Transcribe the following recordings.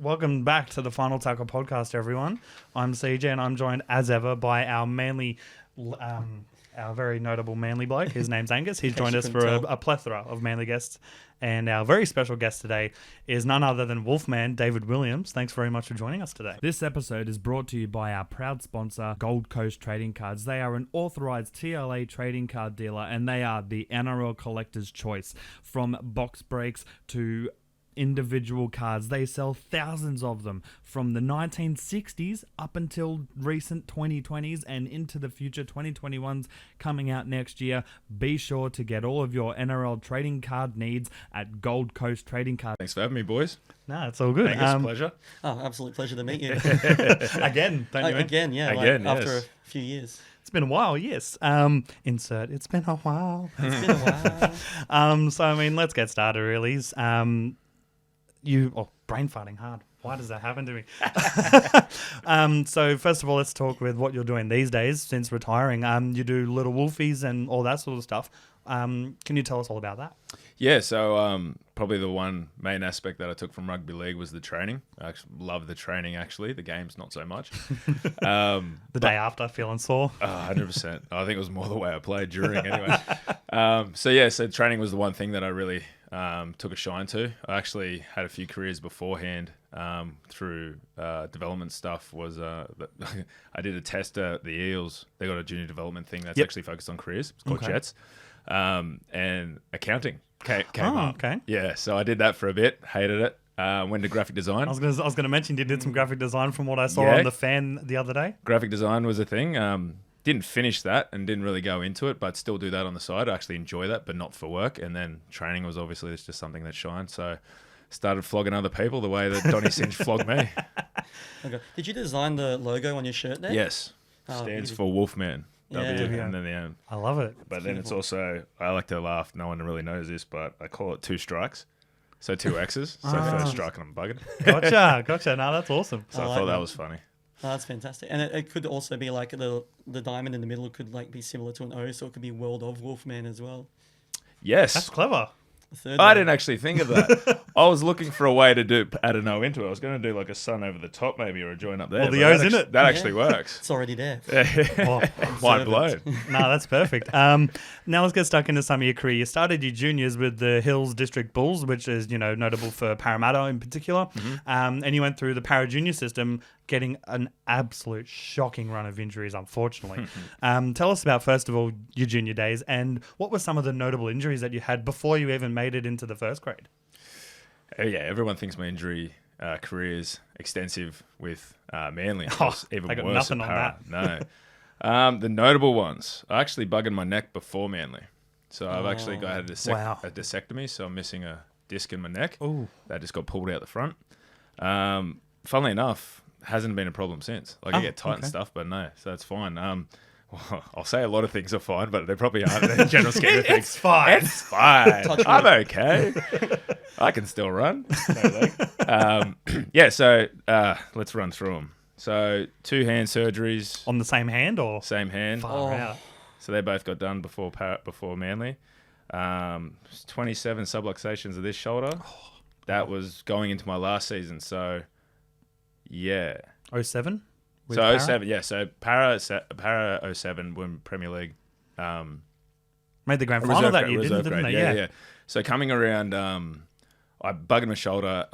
Welcome back to the Final Tackle podcast, everyone. I'm CJ, and I'm joined as ever by our very notable Manly bloke. His name's Angus. He's joined us for a plethora of Manly guests, and our very special guest today is none other than Wolfman, David Williams. Thanks very much for joining us today. This episode is brought to you by our proud sponsor, Gold Coast Trading Cards. They are an authorised TLA trading card dealer, and they are the NRL collector's choice. From box breaks to individual cards, they sell thousands of them from the 1960s up until recent 2020s and into the future 2021s coming out next year. Be sure to get all of your NRL trading card needs at Gold Coast Trading Cards. Thanks for having me, boys. No, it's all good. It's a pleasure. Oh, absolute pleasure to meet you. Again, don't you? Again, yeah. Again, yes. After a few years. It's been a while, yes. Insert, it's been a while. It's been a while. So, I mean, let's get started, really. Brain farting hard. Why does that happen to me? So first of all, let's talk with what you're doing these days since retiring. You do Little Wolfies and all that sort of stuff. Can you tell us all about that? Yeah, so probably the one main aspect that I took from rugby league was the training. I actually love the training, actually. The games, not so much. The day after, feeling sore? 100%. I think it was more the way I played during anyway. So training was the one thing that I really took a shine to. I actually had a few careers beforehand through development stuff. I did a test at the Eels. They got a junior development thing that's actually focused on careers. It's called Jets. And accounting came up. Okay. Yeah, so I did that for a bit. Hated it. Went to graphic design. I was going to mention you did some graphic design from what I saw on the Fan the other day. Graphic design was a thing. Didn't finish that and didn't really go into it, but still do that on the side. I actually enjoy that, but not for work. And then training was obviously just something that shined. So started flogging other people the way that Donnie Cinch flogged me. Okay. Did you design the logo on your shirt there? Yes. Stands for Wolfman. W Yeah. and then the M. I love it. But then it's also, I like to laugh, no one really knows this, but I call it 2 strikes. So 2 X's. So first strike and I'm bugging. Gotcha. No, that's awesome. So I thought that was funny. Oh, that's fantastic. And it could also be like the diamond in the middle could like be similar to an O, so it could be World of Wolfman as well. Yes. That's clever. I didn't actually think of that. I was looking for a way to add an O into it. I was going to do like a sun over the top maybe or a join up there. Well, the O's in it. That actually works. It's already there. Mind blown. No, that's perfect. Now let's get stuck into some of your career. You started your juniors with the Hills District Bulls, which is, notable for Parramatta in particular. Mm-hmm. And you went through the Para Junior system, getting an absolute shocking run of injuries, unfortunately. Tell us about, first of all, your junior days and what were some of the notable injuries that you had before you even made it into the first grade? Yeah, everyone thinks my injury career is extensive with Manly. Even I got worse nothing at on Para. No. The notable ones, I actually bugged my neck before Manly. So I've actually got a discectomy, so I'm missing a disc in my neck. Ooh. That just got pulled out the front. Funnily enough, hasn't been a problem since. Like I get tight and stuff, but no, so it's fine. I'll say a lot of things are fine, but they probably aren't in the general scheme of things. It's fine. It's fine. I'm okay. I can still run. So let's run through them. So 2 hand surgeries. On the same hand or? Same hand. Far out. So they both got done before Manly. 27 subluxations of this shoulder. That was going into my last season, so yeah. 07? So 07, yeah. So Para 07 when Premier League made the grand final that year, didn't they? Yeah. So coming around, I buggered my shoulder.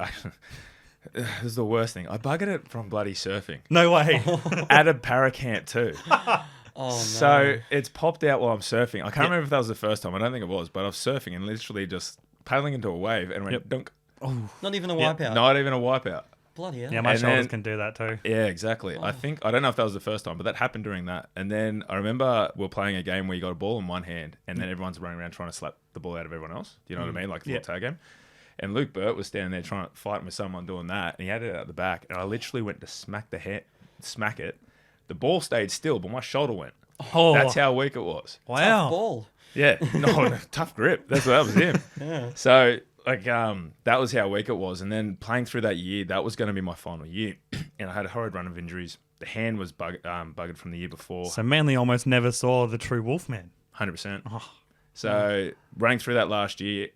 This is the worst thing. I buggered it from bloody surfing. No way. At a para camp too. Oh, no. So it's popped out while I'm surfing. I can't remember if that was the first time. I don't think it was, but I was surfing and literally just paddling into a wave and went dunk. Oh. Not even a wipeout. Not even a wipeout. Bloody hell. Yeah, my shoulders can do that too. Yeah, exactly. I don't know if that was the first time, but that happened during that. And then I remember we were playing a game where you got a ball in one hand and then everyone's running around trying to slap the ball out of everyone else. Do you know what I mean? Like a little tag game. And Luke Burt was standing there trying to fight with someone doing that. And he had it out the back. And I literally went to smack it. The ball stayed still, but my shoulder went. Oh. That's how weak it was. Wow. Tough ball. Yeah. No, tough grip. That was him. Yeah. So that was how weak it was. And then playing through that year, that was going to be my final year. And I had a horrid run of injuries. The hand was buggered from the year before. So Manly almost never saw the true Wolfman. 100%. Oh. So running through that last year,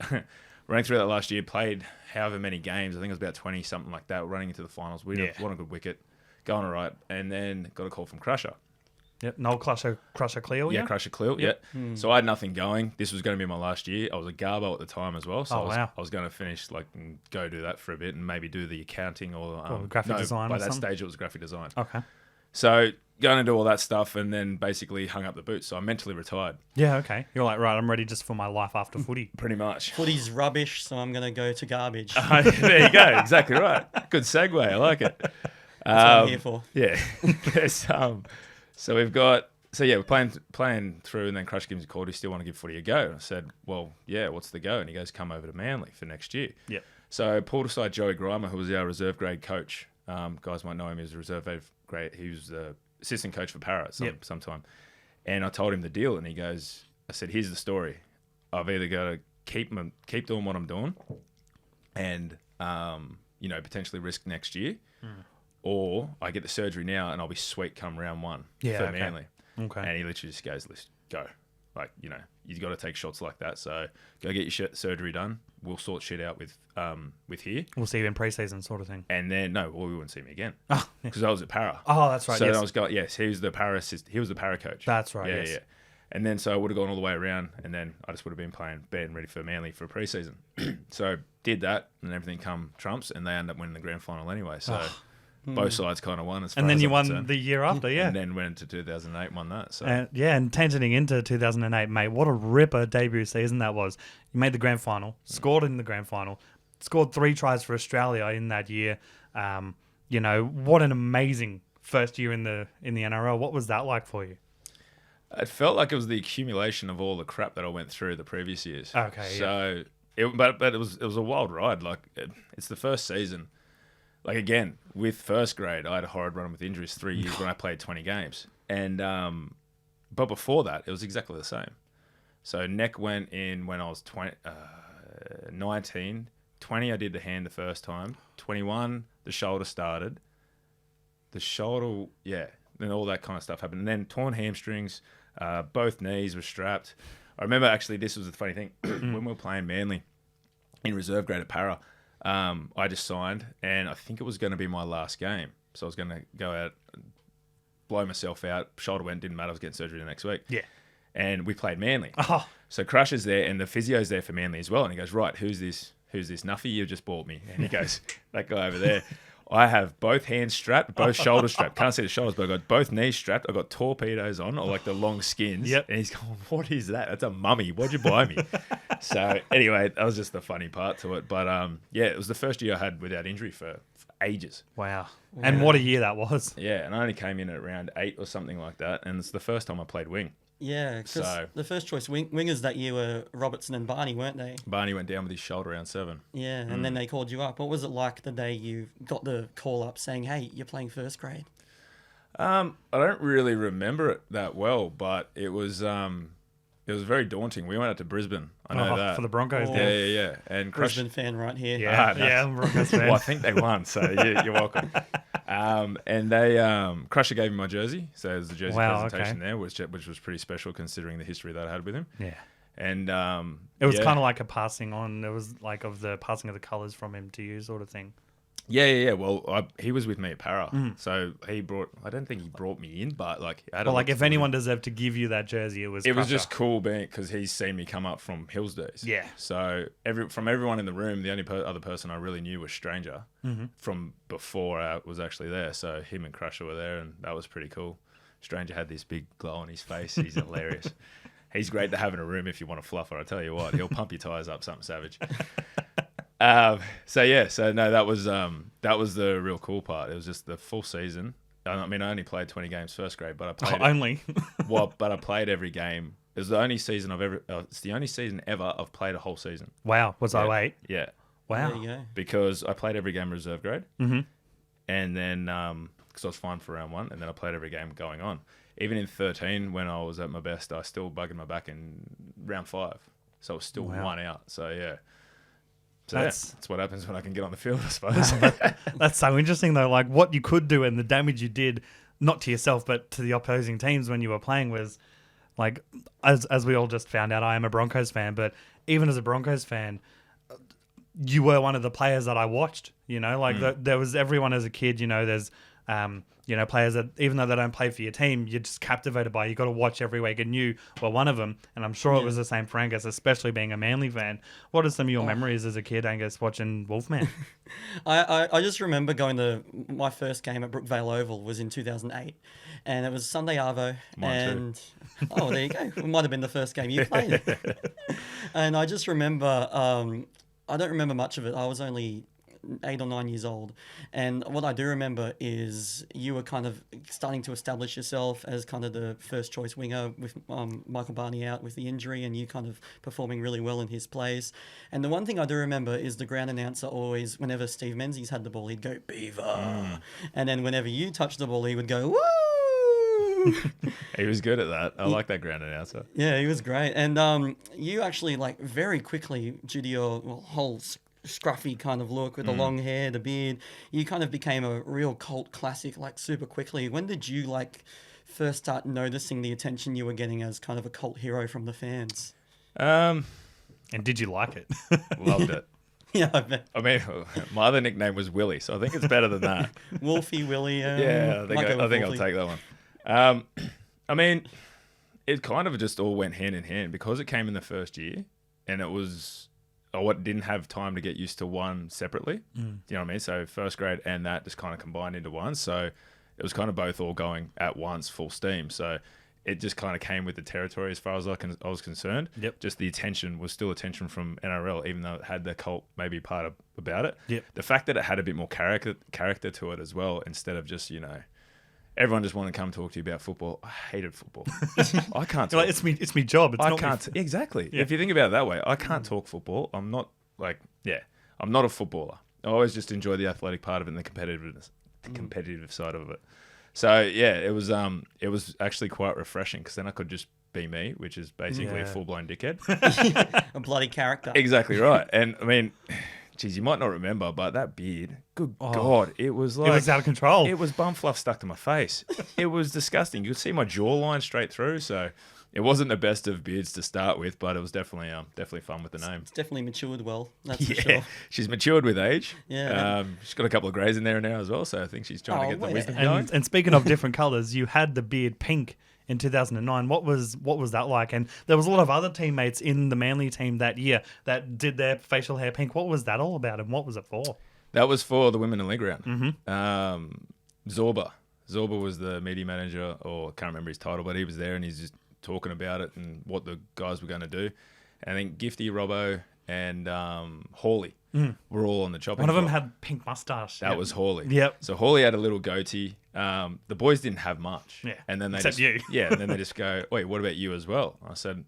running through that last year, played however many games. I think it was about 20, something like that, running into the finals. We won a good wicket, going all right, and then got a call from Crusher. Yep, Noel Crusher Cleo, Yeah, Crusher Cleo, Yep. So I had nothing going. This was going to be my last year. I was a Garbo at the time as well, so I was going to finish, and go do that for a bit and maybe do the accounting or graphic design by or that something? stage, it was graphic design. Okay. So going to do all that stuff and then basically hung up the boots. So I mentally retired. Yeah, okay. You're like, right, I'm ready just for my life after footy. Pretty much. Footy's rubbish, so I'm going to go to garbage. There you go. Exactly right. Good segue. I like it. That's what I'm here for. Yeah. So we've got... So yeah, we're playing through, and then Crush gives me a call. Do you still want to give footy a go? And I said, well, yeah, what's the go? And he goes, come over to Manly for next year. Yep. So I pulled aside Joey Grimer, who was our reserve grade coach. Guys might know him. He was a reserve grade. He was the assistant coach for Para sometime. And I told him the deal, and he goes, I said, here's the story. I've either got to keep doing what I'm doing, and potentially risk next year, or I get the surgery now, and I'll be sweet come round one for Manly. Okay. And he literally just goes, let's go. You've got to take shots like that. So go get your surgery done. We'll sort shit out with here. We'll see you in pre-season sort of thing. And then, we wouldn't see me again. Oh, Because I was at Para. Oh, that's right. So yes. I was going, yes, he was the Para assistant. He was the Para coach. That's right, Yeah, yes. yeah. And then, so I would have gone all the way around, and then I just would have been being ready for Manly for pre-season. So did that, and everything come trumps, and they ended up winning the grand final anyway. So... both sides kind of won. And then you won the year after, yeah. And then went into 2008, won that. So and tangenting into 2008, mate, what a ripper debut season that was. You made the grand final, scored in the grand final, scored 3 tries for Australia in that year. What an amazing first year in the NRL. What was that like for you? It felt like it was the accumulation of all the crap that I went through the previous years. Okay, so but it was a wild ride. It's the first season. Again, with first grade, I had a horrid run with injuries 3 years when I played 20 games. And but before that, it was exactly the same. So neck went in when I was 19. 20, I did the hand the first time. 21, the shoulder started. Then all that kind of stuff happened. And then torn hamstrings, both knees were strapped. I remember, actually, this was the funny thing. When we were playing Manly in reserve grade at Para, I just signed, and I think it was going to be my last game. So I was going to go out, blow myself out. Shoulder went, didn't matter. I was getting surgery the next week. Yeah. And we played Manly. Oh. So Crusher's there, and the physio's there for Manly as well. And he goes, right, who's this nuffy you just bought me? And he goes, that guy over there. I have both hands strapped, both shoulders strapped. Can't see the shoulders, but I got both knees strapped. I got torpedoes on, or the long skins. Yep. And he's going, what is that? That's a mummy. What'd you buy me? So anyway, that was just the funny part to it. But it was the first year I had without injury for ages. Wow. And what a year that was. Yeah, and I only came in at around 8 or something like that. And it's the first time I played wing. Yeah, because the first choice wingers that year were Robertson and Barney, weren't they? Barney went down with his shoulder around 7. Yeah, and then they called you up. What was it like the day you got the call up saying, hey, you're playing first grade? I don't really remember it that well, but it was very daunting. We went out to Brisbane. I know that. For the Broncos. Oh. Yeah. And Brisbane fan right here. Yeah, no. yeah, I'm a Broncos fan. Well, I think they won, so you're welcome. And they Crusher gave me my jersey, so there's the jersey presentation there, which was pretty special considering the history that I had with him. Yeah. And it was kind of like a passing on. It was like of the passing of the colours from him to you, sort of thing. Yeah. Well, he was with me at Para, so I don't think he brought me in, but if anyone deserved to give you that jersey, it was. It was just cool because he's seen me come up from Hills days. Yeah. So from everyone in the room, the only other person I really knew was Stranger from before I was actually there. So him and Crusher were there, and that was pretty cool. Stranger had this big glow on his face. He's hilarious. He's great to have in a room if you want a fluffer. I tell you what, he'll pump your tires up something savage. That was the real cool part. It was just the full season. I mean, I only played 20 games first grade, but I played only. But I played every game. It was the only season it's the only season ever I've played a whole season. Wow, was 08? Yeah. Wow. There you go. Because I played every game reserve grade, and then because I was fine for round 1, and then I played every game going on. Even in 13, when I was at my best, I still bugged my back in round 5, so it was still 1 out. So yeah. So that's what happens when I can get on the field, I suppose. That's so interesting, though. Like, what you could do and the damage you did, not to yourself, but to the opposing teams when you were playing was, like, as we all just found out, I am a Broncos fan, but even as a Broncos fan, you were one of the players that I watched. There was everyone as a kid. There's players that even though they don't play for your team, you're just captivated by. You got to watch every week, and you were one of them. And I'm sure it was the same for Angus, especially being a Manly fan. What are some of your memories as a kid, Angus, watching Wolfman? I just remember going to my first game at Brookvale Oval was in 2008, and it was Sunday Arvo. Mine too. Oh, there you go. It might have been the first game you played. And I just remember, I don't remember much of it. I was only 8 or 9 years old, and what I do remember is you were kind of starting to establish yourself as kind of the first choice winger with Michael Barney out with the injury, and you kind of performing really well in his place. And the one thing I do remember is the ground announcer always, whenever Steve Menzies had the ball, he'd go Beaver, and then whenever you touched the ball, he would go woo. He was good at that. I like that ground announcer. Yeah, he was great. And you actually, like, very quickly, due to your whole scruffy kind of look with the long hair, the beard, you kind of became a real cult classic, like, super quickly. When did you, like, first start noticing the attention you were getting as kind of a cult hero from the fans? And did you like it? Loved it. Yeah, I bet. I mean, my other nickname was Willie, so I think it's better than that. Wolfie, Willie. Yeah, I think I'll take that one. I mean, it kind of just all went hand in hand because it came in the first year, and it was didn't have time to get used to one separately. Do you know what I mean? So first grade and that just kind of combined into one. So it was kind of both all going at once, full steam. So it just kind of came with the territory as far as I was concerned. Yep. Just the attention was still attention from NRL, even though it had the cult maybe part about it. Yep. The fact that it had a bit more character to it as well, instead of just, everyone just wanted to come talk to you about football. I hated football. I can't talk. Like, it's me job. It's I not can't. Exactly. Yeah. If you think about it that way, I can't talk football. I'm not I'm not a footballer. I always just enjoy the athletic part of it and the competitive side of it. So yeah, it was actually quite refreshing because then I could just be me, which is basically a full-blown dickhead. A bloody character. Exactly right. And I mean, geez, you might not remember, but that beard, good God, it was like... It was out of control. It was bum fluff stuck to my face. It was disgusting. You could see my jawline straight through, so it wasn't the best of beards to start with, but it was definitely fun with the name. It's definitely matured well, that's for sure. She's matured with age. Yeah. She's got a couple of greys in there now as well, so I think she's trying to get the wisdom going. And speaking of different colours, you had the beard pink in 2009. What was that like? And there was a lot of other teammates in the Manly team that year that did their facial hair pink. What was that all about, and what was it for? That was for the women in league round. Zorba was the media manager, or I can't remember his title, but he was there and he's just talking about it and what the guys were going to do. And I think Gifty, Robbo, and Hawley were all on the chopping block. One of them had pink moustache. That was Hawley. Yep. So Hawley had a little goatee. The boys didn't have much. Yeah. And then they Except just, you. Yeah. And then they just go, wait, what about you as well? I said,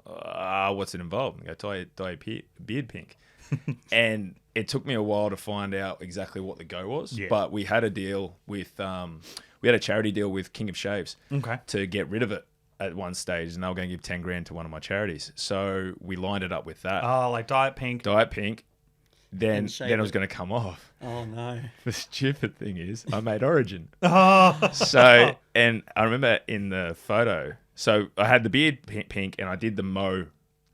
what's it involved? And go, dye beard pink. And it took me a while to find out exactly what the go was. Yeah. But we had a deal with, we had a charity deal with King of Shaves to get rid of it at one stage, and they were going to give 10 grand to one of my charities. So we lined it up with that. Oh, like Diet Pink. Then it was going to come off. Oh, no. The stupid thing is, I made Origin. Oh. So, and I remember in the photo, so I had the beard pink and I did the mo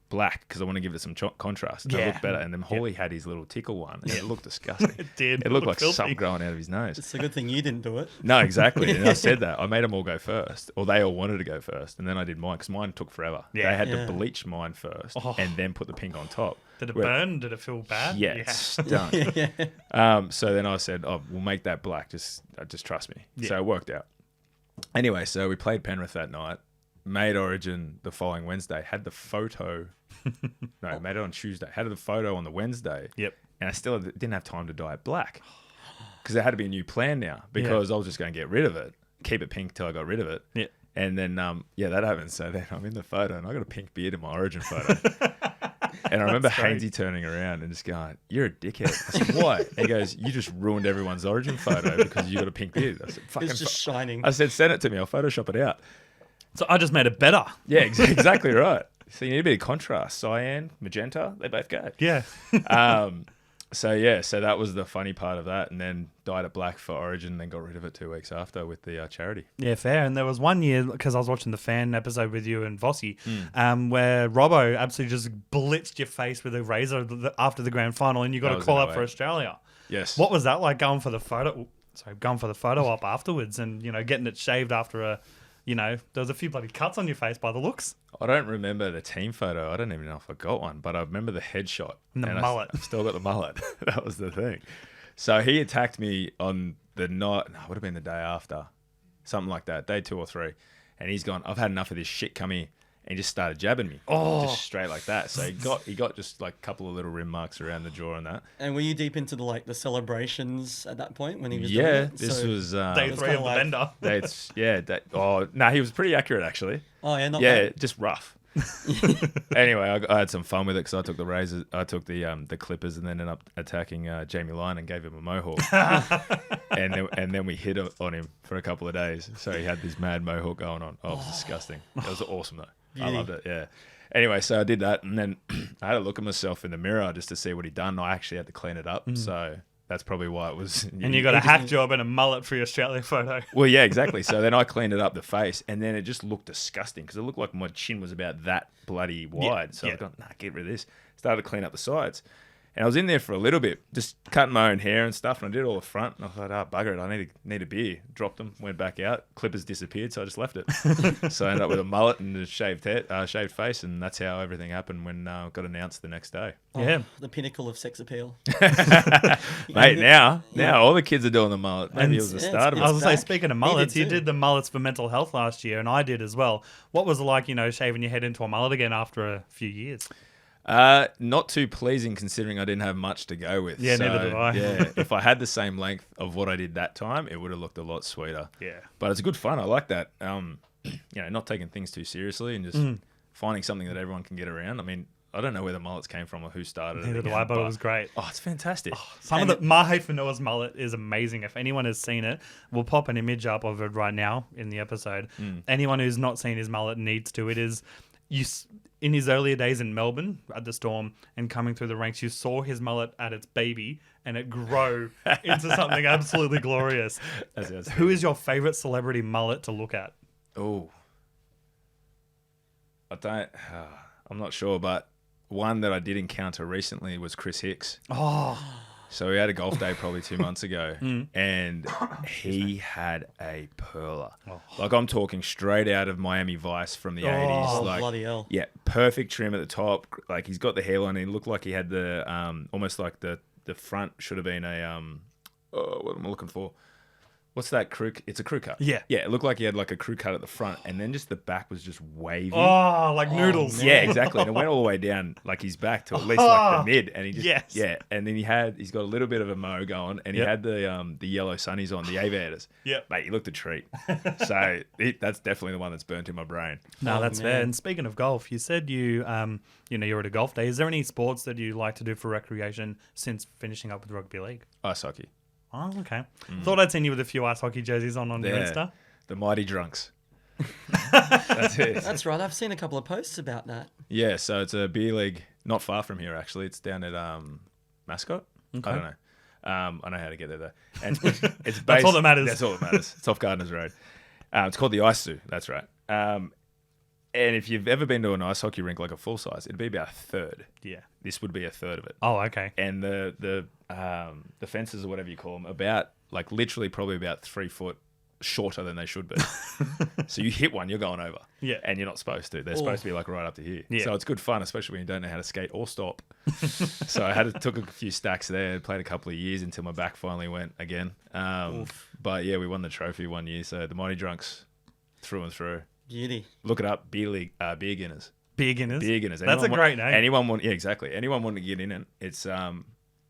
black because I want to give it some contrast. It looked better. And then Hawley had his little tickle one. And it looked disgusting. It did. It looked like filthy. something growing out of his nose. It's a good thing you didn't do it. No, exactly. And I said that. I made them all go first. Or they all wanted to go first. And then I did mine because mine took forever. Yeah. They had to bleach mine first and then put the pink on top. Did it burn? Did it feel bad? Yeah, it stunk. So then I said, we'll make that black. Just trust me. Yeah. So it worked out. Anyway, so we played Penrith that night. Made Origin the following Wednesday. Had the photo... No, made it on Tuesday. Had the photo on the Wednesday. Yep. And I still didn't have time to dye it black because there had to be a new plan now because I was just going to get rid of it, keep it pink till I got rid of it. Yeah. And then, that happened. So then I'm in the photo and I got a pink beard in my Origin photo. And I remember Hainsey turning around and just going, "You're a dickhead." I said, "Why?" And he goes, "You just ruined everyone's Origin photo because you got a pink beard." I said, "Fucking." It's just shining. I said, "Send it to me. I'll Photoshop it out." So I just made it better. Yeah, exactly right. So you need a bit of contrast. Cyan, magenta, they both go. Yeah. So that was the funny part of that, and then dyed it black for Origin, and then got rid of it 2 weeks after with the charity. Yeah, fair. And there was one year, because I was watching the fan episode with you and Vossi, where Robbo absolutely just blitzed your face with a razor after the grand final, and you got a call up for Australia. Yes. What was that like going for the photo op afterwards, and getting it shaved after a. There was a few bloody cuts on your face by the looks. I don't remember the team photo. I don't even know if I got one, but I remember the headshot. And the mullet. I still got the mullet. That was the thing. So he attacked me on the night, it would have been the day after, something like that, day 2 or 3. And he's gone, I've had enough of this shit, come here. And he just started jabbing me. Just straight like that. So he got just like a couple of little rim marks around the jaw and that. And were you deep into the celebrations at that point when he was doing Yeah, it? this was day 3 of the bender. He was pretty accurate actually. Oh yeah, not bad. Just rough. Anyway, I had some fun with it because I took the razors, I took the clippers, and then ended up attacking Jamie Lyon and gave him a mohawk. and then we hit on him for a couple of days. So he had this mad mohawk going on. Oh, it was disgusting. It was awesome though. I loved it. Yeah. Anyway, so I did that, and then I had to look at myself in the mirror just to see what he'd done. I actually had to clean it up, so that's probably why it was. And you got a hack job and a mullet for your Australia photo. Well, yeah, exactly. So then I cleaned it up the face, and then it just looked disgusting because it looked like my chin was about that bloody wide. So I got, get rid of this. Started to clean up the sides. And I was in there for a little bit, just cutting my own hair and stuff, and I did all the front. And I thought, bugger it, I need a beer. Dropped them, went back out. Clippers disappeared, so I just left it. So I ended up with a mullet and a shaved face, and that's how everything happened when it got announced the next day. Yeah, the pinnacle of sex appeal. Mate, now all the kids are doing the mullet. Maybe it was the start of it. I was going to say, speaking of mullets, you did the mullets for mental health last year, and I did as well. What was it like, shaving your head into a mullet again after a few years? Not too pleasing considering I didn't have much to go with. Yeah, neither did I. Yeah, if I had the same length of what I did that time, it would have looked a lot sweeter. Yeah. But it's good fun. I like that. Not taking things too seriously and just finding something that everyone can get around. I mean, I don't know where the mullets came from or who started it. Neither do I, but it was great. Oh, it's fantastic. Mahe Whanua's mullet is amazing. If anyone has seen it, we'll pop an image up of it right now in the episode. Anyone who's not seen his mullet needs to. It is... In his earlier days in Melbourne at the Storm and coming through the ranks, you saw his mullet at its baby and it grow into something absolutely glorious. Who is your favourite celebrity mullet to look at? Oh, I'm not sure, but one that I did encounter recently was Chris Hicks. Oh. So we had a golf day probably 2 months ago, and he had a perler. Like I'm talking straight out of Miami Vice from the 80s. Like, bloody hell. Yeah, perfect trim at the top. Like he's got the hairline. He looked like he had the almost like the front should have been a what am I looking for? What's that crew? It's a crew cut. Yeah. Yeah, it looked like he had like a crew cut at the front, and then just the back was just wavy. Oh, like noodles. Man. Yeah, exactly. And it went all the way down like his back to at least like the mid, and he just and then he's got a little bit of a mo going, and he had the yellow sunnies on, the aviators. Yeah, mate, he looked a treat. So that's definitely the one that's burnt in my brain. No, that's fair. And speaking of golf, you said you're at a golf day. Is there any sports that you like to do for recreation since finishing up with rugby league? Ice hockey. Oh, okay. Thought I'd seen you with a few ice hockey jerseys on your Insta. The Mighty Drunks. That's it. That's right. I've seen a couple of posts about that. Yeah, so it's a beer league not far from here, actually. It's down at Mascot. Okay. I don't know. I know how to get there, though. And it's based, that's all that matters. That's all that matters. It's off Gardeners Road. It's called the Ice Zoo. That's right. And if you've ever been to an ice hockey rink, like a full size, it'd be about a third. Yeah. This would be a third of it. Oh, okay. And the fences or whatever you call them, about like literally probably about 3 foot shorter than they should be. So you hit one, you're going over. Yeah. And you're not supposed to. They're supposed to be like right up to here. Yeah. So it's good fun, especially when you don't know how to skate or stop. So I took a few stacks there, played a couple of years until my back finally went again. But yeah, we won the trophy one year. So the Mighty Drunks through and through. Beauty. Look it up, Beer League, Beer Guinness. Beer Guinness? Beer Guinness. That's a great name. Exactly. Anyone want to get in it, it's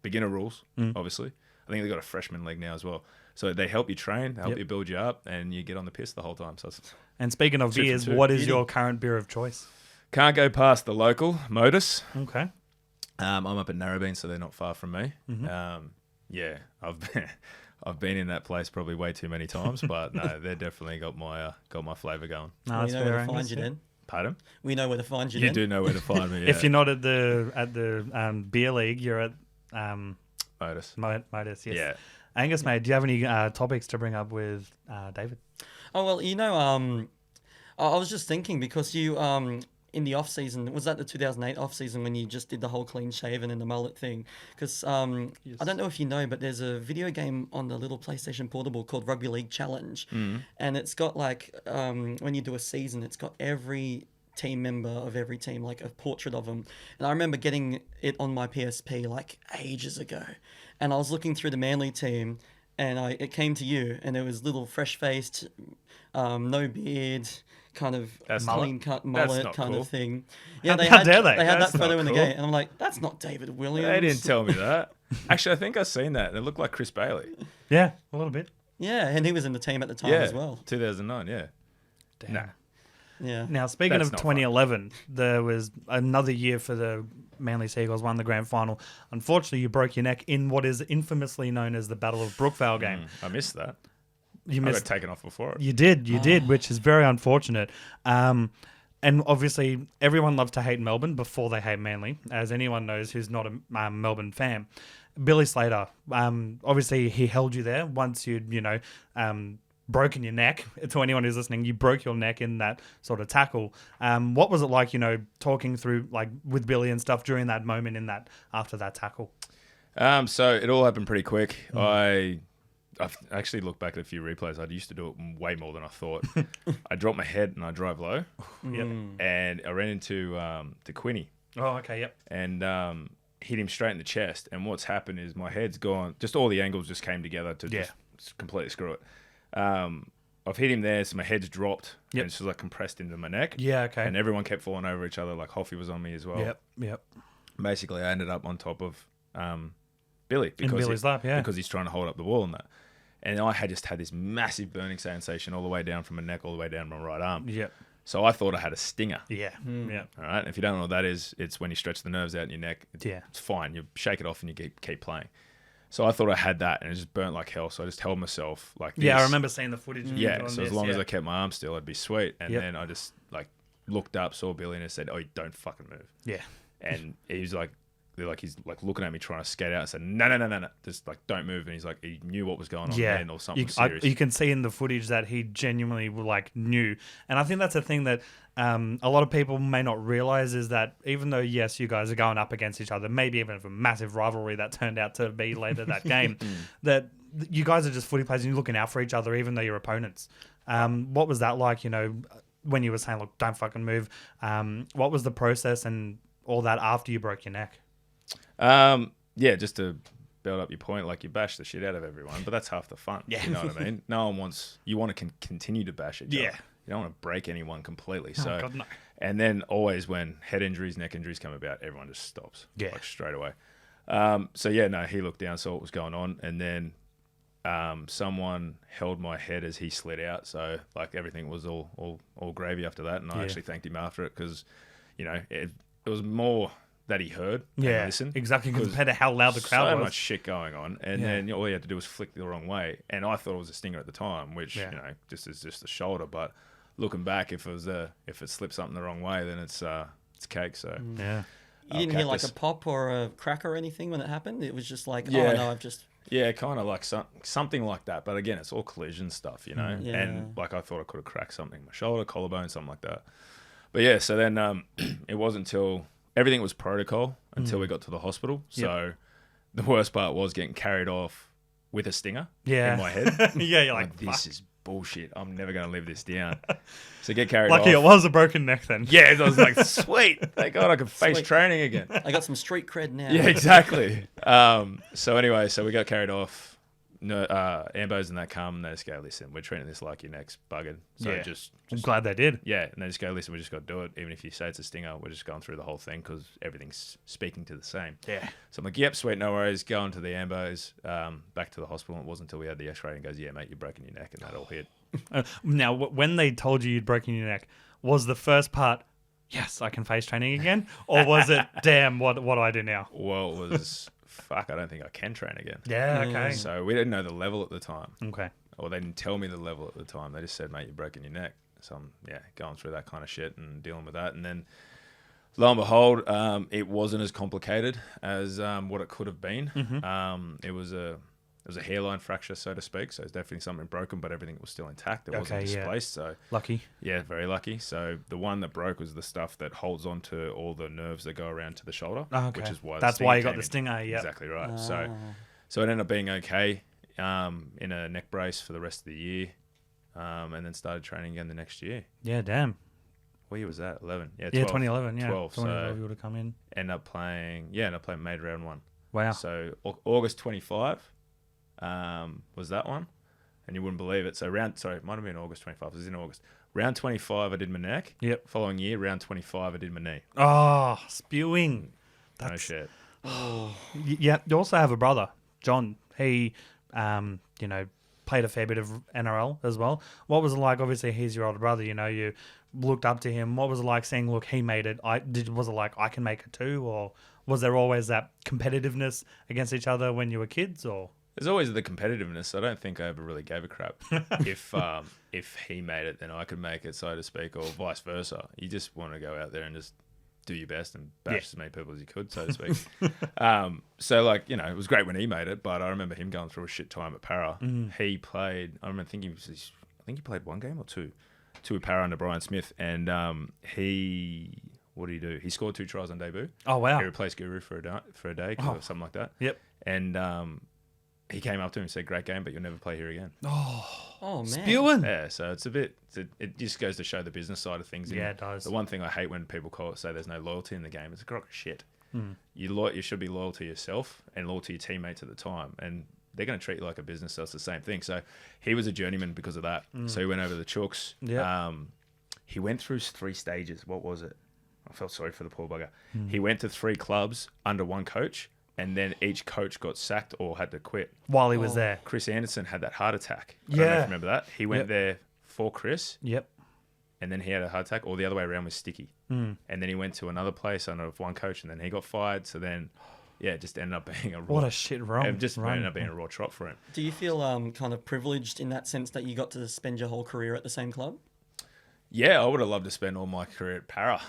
beginner rules, obviously. I think they've got a freshman league now as well. So they help you train, help you build you up, and you get on the piss the whole time. So and speaking of beers, what is your current beer of choice? Can't go past the local, Modus. Okay. I'm up at Narrabeen, so they're not far from me. Yeah, I've been in that place probably way too many times, but no, they definitely got my flavour going. No, we know where to find you then. Pardon? We know where to find you. You do know where to find me. Yeah. If you're not at the beer league, you're at Modus. Modus, yes. Yeah. Angus, mate, do you have any topics to bring up with David? Oh well, I was just thinking because you in the off season, was that the 2008 off season when you just did the whole clean shaven and the mullet thing? Because Yes. I don't know if you know, but there's a video game on the little PlayStation Portable called Rugby League Challenge, and it's got like when you do a season, it's got every team member of every team, like a portrait of them. And I remember getting it on my PSP like ages ago, and I was looking through the Manly team, and it came to you, and it was little fresh faced, no beard, kind of That's clean cut mullet not kind cool. of thing. Yeah, How dare they? They had That's that photo not in the cool. game, and I'm like, that's not David Williams. They didn't tell me that. Actually, I think I've seen that. It looked like Chris Bailey. Yeah, a little bit. Yeah, and he was in the team at the time Yeah, as well. 2009. Yeah. Damn. Nah. Yeah. Now, speaking That's of not 2011, there was another year for the Manly Seagulls won the grand final. Unfortunately, you broke your neck in what is infamously known as the Battle of Brookvale game. I missed that. You I missed. got taken off before it. You did, which is very unfortunate. And obviously, everyone loves to hate Melbourne before they hate Manly, as anyone knows who's not a Melbourne fan. Billy Slater, obviously, he held you there once you'd, broken your neck. To anyone who's listening, you broke your neck in that sort of tackle. What was it like, talking through like with Billy and stuff during that moment after that tackle? So it all happened pretty quick. I've actually looked back at a few replays. I used to do it way more than I thought. I dropped my head and I drove low. Yep. And I ran into to Quinny Oh, okay, yep. and hit him straight in the chest. And what's happened is my head's gone. Just all the angles just came together to just completely screw it. I've hit him there, so my head's dropped. Yep. And it's just like compressed into my neck. Yeah, okay. And everyone kept falling over each other. Like Hoffy was on me as well. Yep. Basically, I ended up on top of Billy In Billy's lap, yeah. because he's trying to hold up the wall and that. And I had just had this massive burning sensation all the way down from my neck, all the way down my right arm. Yep. So I thought I had a stinger. Yeah. Yeah. All right. And if you don't know what that is, it's when you stretch the nerves out in your neck. It's fine. You shake it off and you keep playing. So I thought I had that and it just burnt like hell. So I just held myself like this. Yeah, I remember seeing the footage. Of you Yeah. doing So as this, long as I kept my arm still, I'd be sweet. And Yep. then I just like looked up, saw Billy and I said, "Oh, you don't fucking move." Yeah. And he's like looking at me trying to skate out and said, no, just like don't move. And he's like, he knew what was going on then or something serious. You can see in the footage that he genuinely like knew, and I think that's a thing that a lot of people may not realize is that even though yes, you guys are going up against each other, maybe even a massive rivalry that turned out to be later that game, that you guys are just footy players and you're looking out for each other, even though you're opponents. What was that like? When you were saying, look, don't fucking move. What was the process and all that after you broke your neck? Yeah, just to build up your point, like you bash the shit out of everyone, but that's half the fun. Yeah. You know what I mean? No one wants, you want to continue to bash each other. Yeah. You don't want to break anyone completely. Oh, So, God, no. and then always when head injuries, neck injuries come about, everyone just stops. Yeah. Like straight away. He looked down, saw what was going on, and then someone held my head as he slid out. So like everything was all gravy after that. And I actually thanked him after it because, it was more that he heard and listened. Exactly, compared to how loud the crowd so was. much shit going on, and then all you had to do was flick the wrong way, and I thought it was a stinger at the time, which just is just a shoulder. But looking back, if it slipped something the wrong way, then it's cake. So Yeah. You didn't hear like a pop or a crack or anything when it happened? It was just like, Yeah. oh no, I've just... Yeah, kind of like something like that. But again, it's all collision stuff, Yeah. And like I thought I could have cracked something, my shoulder, collarbone, something like that. But yeah, so then it wasn't until everything was protocol until we got to the hospital. So the worst part was getting carried off with a stinger in my head. Yeah, you're like, this is bullshit. I'm never going to live this down. So get carried lucky off. it was a broken neck then. Yeah, I was like, sweet. Thank God I could face Sweet. training again. I got some street cred now. Yeah, exactly. So anyway, so we got carried off. No, Ambos and that come and they just go, listen, we're treating this like your neck's buggered. So Yeah. just I'm glad they did. yeah, and they just go, listen, we just got to do it. Even if you say it's a stinger, we're just going through the whole thing because everything's speaking to the same. Yeah. So I'm like, yep, sweet, no worries. Going to the Ambos, back to the hospital. It wasn't until we had the X-ray and goes, yeah, mate, you've broken your neck, and that all hit. Now, when they told you you'd broken your neck, was the first part, yes, I can face training again? Or was it, damn, what do I do now? Well, it was, fuck, I don't think I can train again. Yeah, okay. So we didn't know the level at the time. Okay. Or they didn't tell me the level at the time. They just said, mate, you've broken your neck. So I'm, going through that kind of shit and dealing with that. And then lo and behold, it wasn't as complicated as what it could have been. It was a hairline fracture, so to speak. So it's definitely something broken, but everything was still intact. It wasn't displaced. So Lucky. Yeah, very lucky. So the one that broke was the stuff that holds on to all the nerves that go around to the shoulder, which is why that's why you got the stinger. Yeah, exactly right. So it ended up being okay in a neck brace for the rest of the year, and then started training again the next year. Yeah, damn. What year was that? 11. Yeah, 12. 2011. Yeah, 12. 2012 you would have come in. End up playing made round 1. Wow. So August 25 was that one, and you wouldn't believe it. So it might have been August 25. It was in August. Round 25, I did my neck. Yep. Following year, round 25, I did my knee. Oh, spewing. No shit. Yeah. You also have a brother, John. He, played a fair bit of NRL as well. What was it like? Obviously, he's your older brother. You looked up to him. What was it like saying, "Look, he made it"? Was it like I can make it too, or was there always that competitiveness against each other when you were kids, or? There's always the competitiveness. I don't think I ever really gave a crap if he made it, then I could make it, so to speak, or vice versa. You just want to go out there and just do your best and bash as many people as you could, so to speak. So it was great when he made it, but I remember him going through a shit time at Para. He played. I remember thinking he played one game or two with Para under Brian Smith, and what did he do? He scored 2 tries on debut. Oh wow! He replaced Guru for a day or something like that. Yep. And he came up to him and said, "Great game, but you'll never play here again." Oh man. Spewing. Yeah, so it's a bit. It just goes to show the business side of things. Yeah, it does. The one thing I hate when people say there's no loyalty in the game, it's a crock of shit. You should be loyal to yourself and loyal to your teammates at the time, and they're going to treat you like a business. So it's the same thing. So he was a journeyman because of that. So he went over the Chooks. Yeah. He went through 3 stages. What was it? I felt sorry for the poor bugger. He went to 3 clubs under one coach, and then each coach got sacked or had to quit. While he was there. Chris Anderson had that heart attack. I don't know if you remember that. He went there for Chris. Yep. And then he had a heart attack, or the other way around was Sticky. And then he went to another place under one coach, and then he got fired. So then, it just ended up being what a shit run. It just ended up being a raw trot for him. Do you feel kind of privileged in that sense that you got to spend your whole career at the same club? Yeah, I would have loved to spend all my career at Para,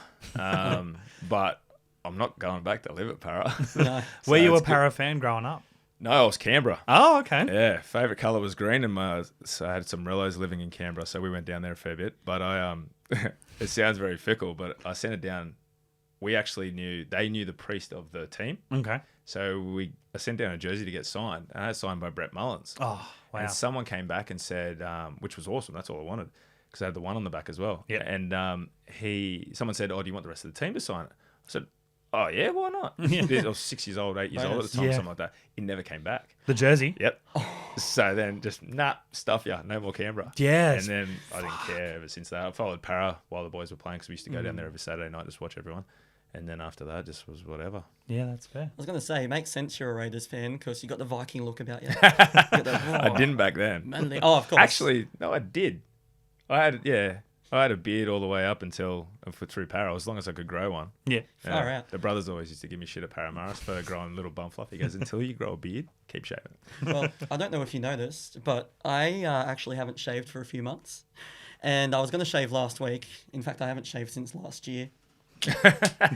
but I'm not going back to live at Para. No. Were you a Para fan growing up? No, I was Canberra. Oh, okay. Yeah, favourite colour was green, and so I had some Rellos living in Canberra, so we went down there a fair bit. But it sounds very fickle, but I sent it down. They knew the priest of the team. Okay. So I sent down a jersey to get signed, and I had signed by Brett Mullins. Oh, wow. And someone came back and said, which was awesome, that's all I wanted, because I had the 1 on the back as well. Yeah. And someone said, "Oh, do you want the rest of the team to sign it?" I said, "Oh yeah, why not?" I was 6 years old, 8 years old at the time, something like that. It never came back. The jersey? Yep. So then just stuff ya, no more Canberra. Yes. And then I didn't care ever since that. I followed Para while the boys were playing, because we used to go down there every Saturday night, just watch everyone. And then after that, just was whatever. Yeah, that's fair. I was going to say, it makes sense you're a Raiders fan because you got the Viking look about you. I didn't back then. Manly. Oh, of course. Actually, no, I did. I had a beard all the way up through Para, as long as I could grow one. Yeah. Far out. The brothers always used to give me shit at Paramaris for growing a little bum fluff. He goes, "Until you grow a beard, keep shaving." Well, I don't know if you noticed, but I actually haven't shaved for a few months. And I was going to shave last week. In fact, I haven't shaved since last year.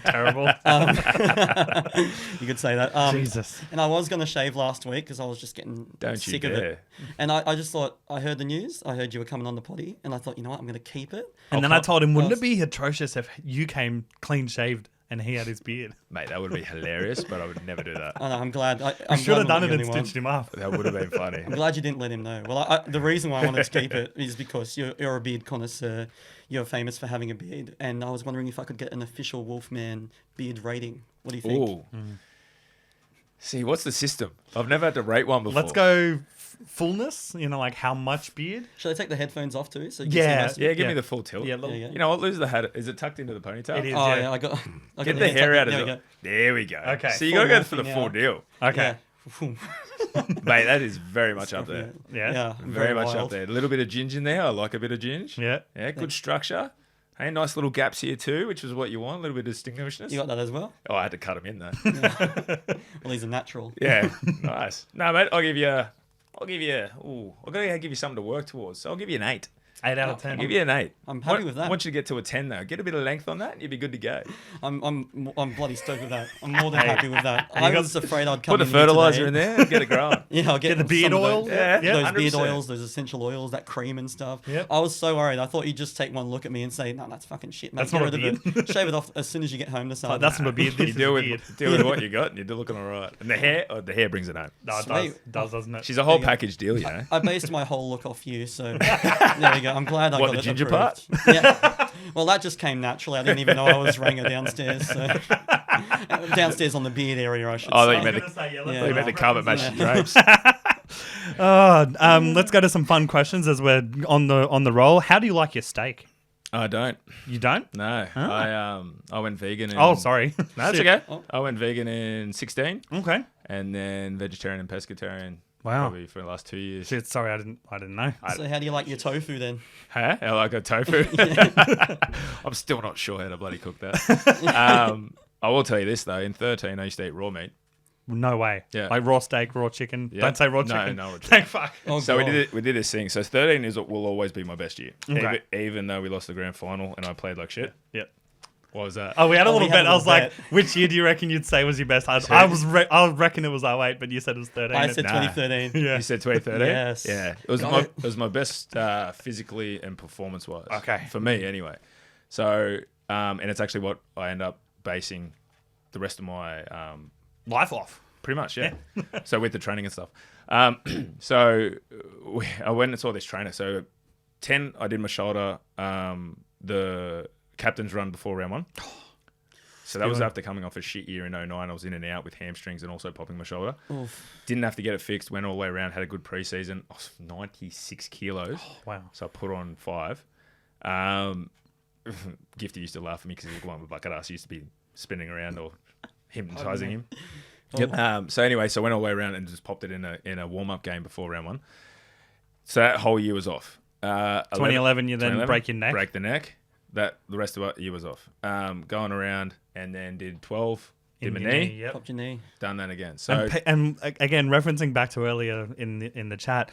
Terrible. You could say that. Jesus. And I was going to shave last week because I was just getting sick of it. And I just thought, I heard the news. I heard you were coming on the potty. And I thought, you know what, I'm going to keep it. And then I told him, wouldn't it be atrocious if you came clean shaved and he had his beard? Mate, that would be hilarious, but I would never do that. I know, I'm glad. I should have done it and stitched him up. That would have been funny. I'm glad you didn't let him know. Well, the reason why I wanted to keep it is because you're a beard connoisseur. You're famous for having a beard. And I was wondering if I could get an official Wolfman beard rating. What do you think? Ooh. See, what's the system? I've never had to rate one before. Let's go fullness, like how much beard? Should I take the headphones off too? So you Yeah. can see most of it? Give me the full tilt. Yeah, There you go. You know what? Lose the hat. Is it tucked into the ponytail? It is. Oh, Yeah. yeah, I got Get the hair out of there it. we go. There we go. Okay. So you Full got to go for the morphing full out. deal. Okay. Yeah. Mate, that is very much up there. Yeah. Yeah, Very much wild. up there. A little bit of ginge in there. I like a bit of ginge. Yeah. Yeah, good structure. Hey, nice little gaps here too, which is what you want. A little bit of distinguishedness. You got that as well? Oh, I had to cut them in though. Well, he's a natural. Yeah, nice. No, mate, I'll give you. I gotta give you something to work towards. So I'll give you an 8. 8 out of I'll 10. give you an 8. I'm happy with that. I want you to get to a 10 though. Get a bit of length on that, and you'll be good to go. I'm bloody stoked with that. I'm more than happy with that. I was afraid I'd come Put the in here fertilizer today. in there, and get it growing. Yeah, I'll get the beard some of oil. those, Yeah, those beard 100%. oils, those essential oils, that cream and stuff. Yep. I was so worried. I thought you'd just take one look at me and say, "No, that's fucking shit, mate. That's Get not rid a of it. Shave it off as soon as you get home this Oh, afternoon." that's not a beard. This You is deal a with beard. what you got, and you're looking all right. And the hair brings it home. No, it Sweet. does, doesn't it? She's a whole There you go. package deal, you know. I based my whole look off you, so there we go. I'm glad I What, got the it ginger approved. Yeah. Well, that just came naturally. I didn't even know I was Warringah downstairs. So. Downstairs on the beard area, I should Oh, say. I thought you meant I was gonna say, yeah, let's Yeah. go You meant the carpet match Yeah. drapes. Let's go to some fun questions as we're on the roll. How do you like your steak? I don't. You don't? No. I went vegan. Oh, sorry. No, that's Shit. okay. Oh. I went vegan in 16, Okay. and then vegetarian and pescatarian. Wow. Probably for the last 2 years. Shit, sorry, I didn't know. So how do you like your tofu then? Huh? I like a tofu. I'm still not sure how to bloody cook that. I will tell you this though. In 13, I used to eat raw meat. No way. Yeah. Like raw steak, raw chicken. Yeah. Don't say raw No, chicken. no raw chicken. Thank fuck. Oh, So God. we did this thing. So 13 will always be my best year. Okay. Even though we lost the grand final and I played like shit. Yep. What was that? Oh, we had a Oh, little we had bet. a I was little like, bet. which year do you reckon you'd say was your best? I reckon it was 08, but you said it was 13. I said Nah. 2013. yeah. You said 2013? Yes. Yeah. Got It was my best physically and performance wise. Okay. For me, anyway. So, and it's actually what I end up basing the rest of my, Life off. pretty much, yeah. So with the training and stuff. So I went and saw this trainer. So 10, I did my shoulder, the captain's run before round 1. So that was after coming off a shit year in 09. I was in and out with hamstrings and also popping my shoulder. Oof. Didn't have to get it fixed. Went all the way around. Had a good preseason. I was 96 kilos. Wow. So I put on 5. Gifty used to laugh at me because he looked like a bucket ass. He used to be spinning around or hypnotising him. Yep. So anyway, so I went all the way around and just popped it in a warm-up game before round 1. So that whole year was off. 2011, you then break your neck. Break the neck. That the rest of the year was off. Going around and then did 12. Did my your knee. Yep. Popped your knee. Done that again. So And again, referencing back to earlier in the chat,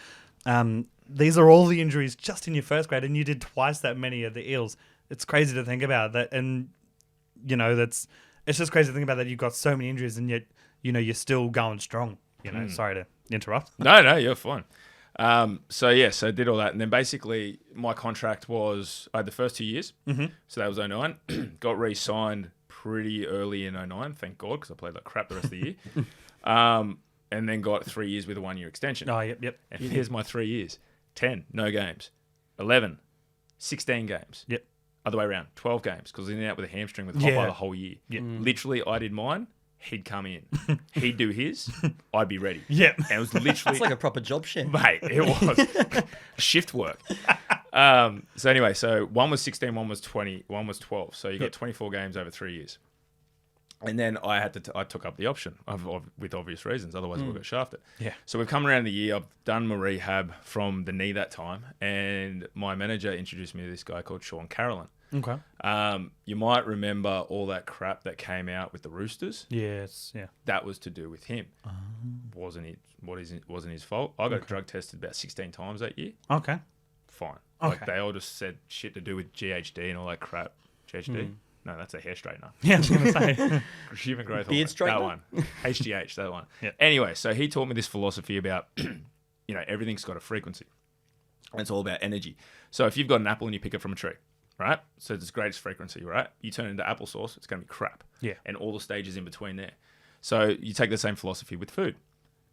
these are all the injuries just in your first grade, and you did twice that many of the Eels. It's crazy to think about that, and it's just crazy to think about that. You've got so many injuries, and yet you're still going strong. Sorry to interrupt. No, you're fine. So I did all that, and then basically my contract was I had the first 2 years, so that was 09. Got re-signed pretty early in 09, thank God, because I played like crap the rest of the year. And then got 3 years with a 1 year extension. Oh, yep. And here's my 3 years: 10, no games; 11, 16 games. Yep. Other way around, 12 games, because I was in and out with a hamstring with Hopper Yeah. the whole year. Yeah. Literally, I did mine. He'd come in. He'd do his. I'd be ready. Yep. And it was literally It's like a proper job share. mate, it was shift work. So anyway, so one was 16, one was 20, one was 12. So you got 24 games over 3 years. And then I had to, I took up the option with obvious reasons. Otherwise, I would get shafted. Yeah. So we've come around the year. I've done my rehab from the knee that time, and my manager introduced me to this guy called Sean Carolyn. Okay. You might remember all that crap that came out with the Roosters. Yes. Yeah. That was to do with him. Wasn't his fault. I got drug tested about 16 times that year. Okay. Fine. Okay. Like they all just said shit to do with GHD and all that crap. GHD? No, that's a hair straightener. Yeah, I was gonna say. Human growth Beard hormone. straightener? That one. HGH, that one. Yeah. Anyway, so he taught me this philosophy about, everything's got a frequency. And it's all about energy. So if you've got an apple and you pick it from a tree, right? So it's its greatest frequency, right? You turn it into applesauce, it's going to be crap. Yeah. And all the stages in between there. So you take the same philosophy with food.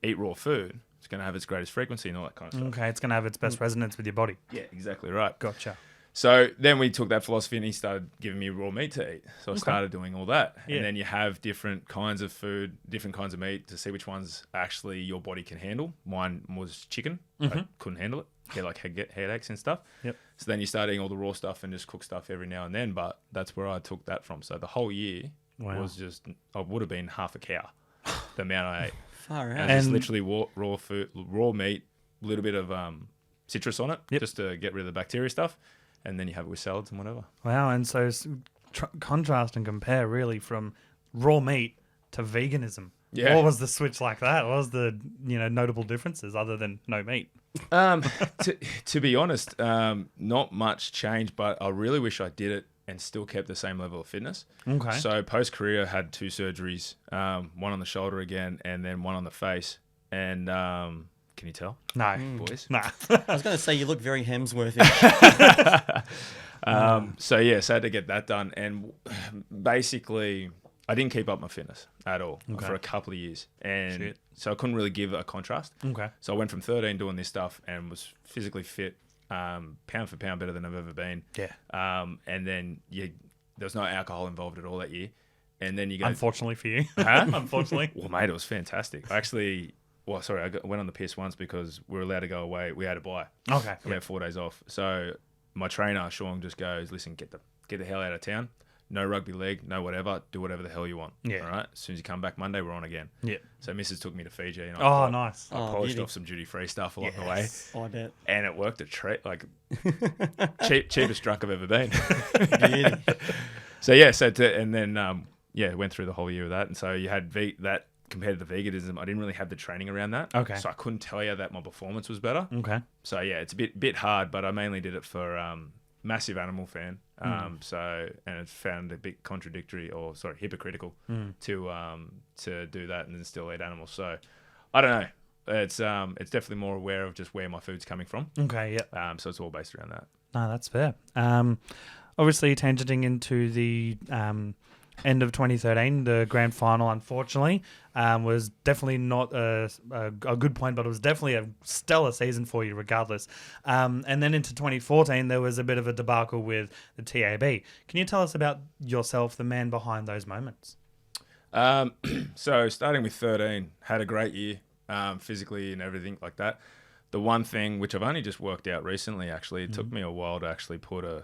Eat raw food. It's going to have its greatest frequency and all that kind of stuff. Okay, it's gonna have its best resonance with your body. Yeah, exactly right. Gotcha. So then we took that philosophy and he started giving me raw meat to eat. So I started doing all that. Yeah. And then you have different kinds of food, different kinds of meat to see which ones actually your body can handle. Mine was chicken. I couldn't handle it. Get headaches and stuff. Yep. So then you start eating all the raw stuff and just cook stuff every now and then. But that's where I took that from. So the whole year was just, I would have been half a cow, the amount I ate. Far out. And just And- literally raw food, raw meat, a little bit of citrus on it, Yep. just to get rid of the bacteria stuff. And then you have it with salads and whatever. Wow, and so contrast and compare really from raw meat to veganism. Yeah. What was the switch like that? What was the notable differences other than no meat? To be honest, not much change, but I really wish I did it and still kept the same level of fitness. Okay. So post-career, had 2 surgeries, one on the shoulder again, and then one on the face. And can you tell? No. Boys? Nah. I was going to say you look very Hemsworthy. So I had to get that done. And basically, I didn't keep up my fitness at all for a couple of years. And so I couldn't really give a contrast. Okay. So I went from 13 doing this stuff and was physically fit, pound for pound better than I've ever been. Yeah. And then there was no alcohol involved at all that year. And then you go... Unfortunately for you. Huh? Unfortunately. Well, mate, it was fantastic. I actually... Well, sorry, I went on the piss once because we were allowed to go away. We had to buy. Okay. We had 4 days off. So my trainer, Sean, just goes, listen, get the hell out of town. No rugby league, no whatever. Do whatever the hell you want. Yeah. All right? As soon as you come back Monday, we're on again. Yeah. So Mrs. took me to Fiji. And Nice. I polished off some duty-free stuff along the way. Oh, I bet. And it worked a treat. Like, cheapest drunk I've ever been. Beauty. And then, went through the whole year of that. And so you had that compared to the veganism, I didn't really have the training around that. Okay. So I couldn't tell you that my performance was better. Okay. So it's a bit hard, but I mainly did it for massive animal fan. And it found a bit hypocritical to do that and then still eat animals. So I don't know. It's definitely more aware of just where my food's coming from. Okay. Yeah. So it's all based around that. No, that's fair. Obviously, tangenting into the end of 2013, the grand final, unfortunately, was definitely not a good point, but it was definitely a stellar season for you regardless. And then into 2014, there was a bit of a debacle with the TAB. Can you tell us about yourself, the man behind those moments? So starting with 13, had a great year, physically and everything like that. The one thing, which I've only just worked out recently, actually, it took me a while to actually put a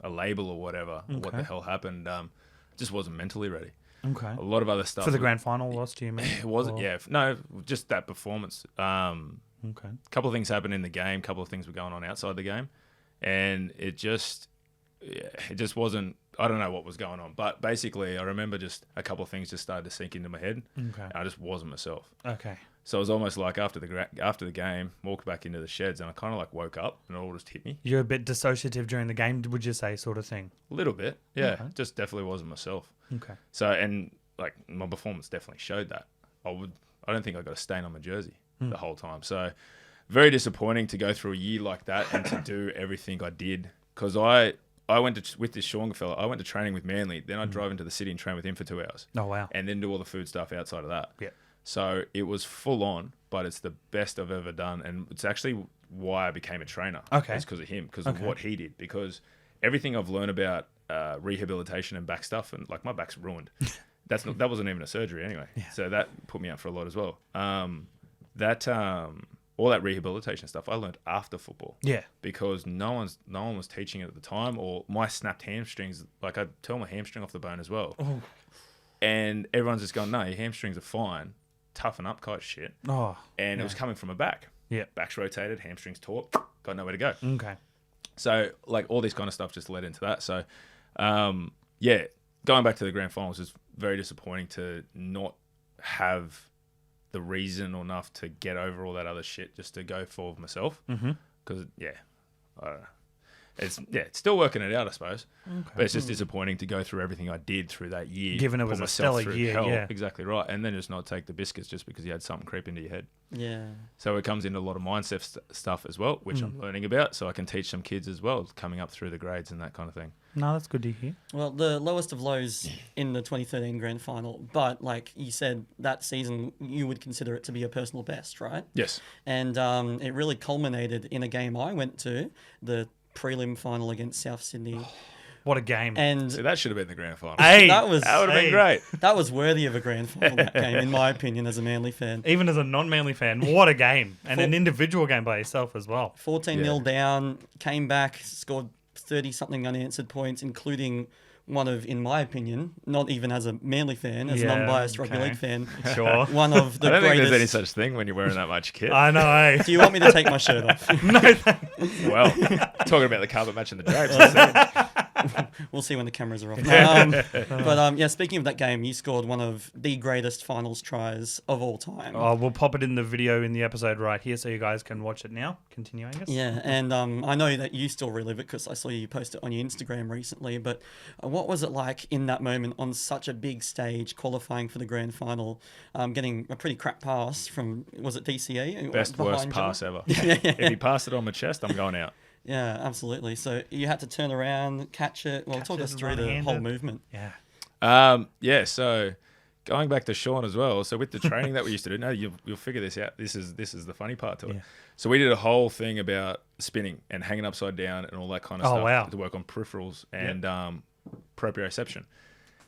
label or whatever, what the hell happened, just wasn't mentally ready. Okay. A lot of other stuff. For the grand final loss, do you mean? It wasn't, no, just that performance. Okay. A couple of things happened in the game, a couple of things were going on outside the game, and it just wasn't, I don't know what was going on, but basically I remember just a couple of things just started to sink into my head. Okay. I just wasn't myself. Okay. So it was almost like after the game, walked back into the sheds, and I kind of like woke up, and it all just hit me. You're a bit dissociative during the game, would you say, sort of thing? A little bit, yeah. Okay. Just definitely wasn't myself. Okay. So, and like my performance definitely showed that. I don't think I got a stain on my jersey the whole time. So, very disappointing to go through a year like that and to do everything I did, because I went to, with this Sean fella, I went to training with Manly, then I'd drive into the city and train with him for 2 hours. Oh wow. And then do all the food stuff outside of that. Yeah. So it was full on, but it's the best I've ever done. And it's actually why I became a trainer. Okay. It's because of him, because of what he did. Because everything I've learned about rehabilitation and back stuff, and like my back's ruined. That wasn't even a surgery anyway. Yeah. So that put me out for a lot as well. All that rehabilitation stuff I learned after football. Yeah. Because no one was teaching it at the time, or my snapped hamstrings, like I tore my hamstring off the bone as well. Oh. And everyone's just going, no, your hamstrings are fine. Toughen up kind of shit. Oh. And it was coming from a back. Yeah. Back's rotated, hamstrings taut, got nowhere to go. Okay. So like all this kind of stuff just led into that. So going back to the grand finals is very disappointing to not have the reason or enough to get over all that other shit just to go for myself. Because I don't know. It's still working it out, I suppose. Okay. But it's just disappointing to go through everything I did through that year. Given it was a stellar year, hell. yeah. Exactly right. And then just not take the biscuits just because you had something creep into your head. Yeah. So it comes into a lot of mindset stuff as well, which I'm learning about, so I can teach some kids as well, coming up through the grades and that kind of thing. No, that's good to hear. Well, the lowest of lows in the 2013 grand final, but like you said, that season you would consider it to be a personal best, right? Yes. And it really culminated in a game I went to, the prelim final against South Sydney. What a game. And so that should have been the grand final. Hey, that would have been great. That was worthy of a grand final, that game, in my opinion, as a Manly fan. Even as a non-Manly fan, what a game. And an individual game by yourself as well. 14-0 down, came back, scored 30-something unanswered points, including one of, in my opinion, not even as a Manly fan, as an unbiased rugby league fan, sure, one of the I don't greatest... think there's any such thing when you're wearing that much kit. I know, eh? Do you want me to take my shirt off? No, Well, talking about the carpet match and the drapes. We'll see when the cameras are off. But speaking of that game, you scored one of the greatest finals tries of all time. Oh, we'll pop it in the video in the episode right here so you guys can watch it now. Continue, Angus. Yeah, and I know that you still relive it because I saw you post it on your Instagram recently, but what was it like in that moment on such a big stage, qualifying for the grand final, getting a pretty crap pass from, was it DCE? Best, worst pass ever. If he passed it on my chest, I'm going out. Yeah, absolutely. So you had to turn around, catch it. Well, talk us through the whole movement. Yeah. So going back to Sean as well. So with the training that we used to do, you'll figure this out. This is the funny part to it. Yeah. So we did a whole thing about spinning and hanging upside down and all that kind of stuff wow. to work on peripherals and proprioception.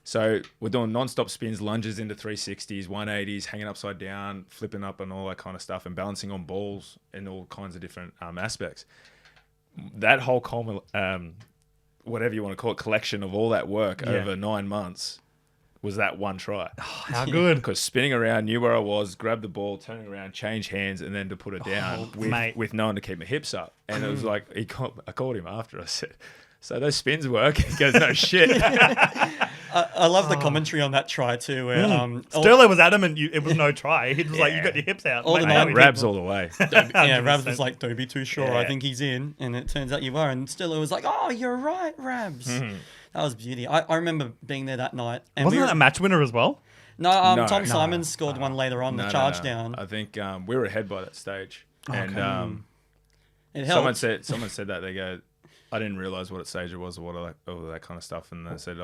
So we're doing non-stop spins, lunges into 360s, 180s, hanging upside down, flipping up and all that kind of stuff, and balancing on balls and all kinds of different aspects. That whole whatever you want to call it, collection of all that work over 9 months was that one try. Oh, how good. Because spinning around, knew where I was, grabbed the ball, turning around, change hands, and then to put it down with no one to keep my hips up. And it was like, I called him after. I said, so those spins work? He goes, no shit. I love the commentary on that try too. Where Sterling was adamant it was no try. He was like, you got your hips out. Rabs all the way. Rabs was like, don't be too sure. I think he's in. And it turns out you were. And Sterling was like, oh, you're right, Rabs. Mm-hmm. That was beauty. I remember being there that night. And wasn't that a match winner as well? No, Tom Simon scored one later on, the charge down. I think we were ahead by that stage. And it helped. Someone said that. They go, I didn't realise what stage it was or all that kind of stuff. And they said,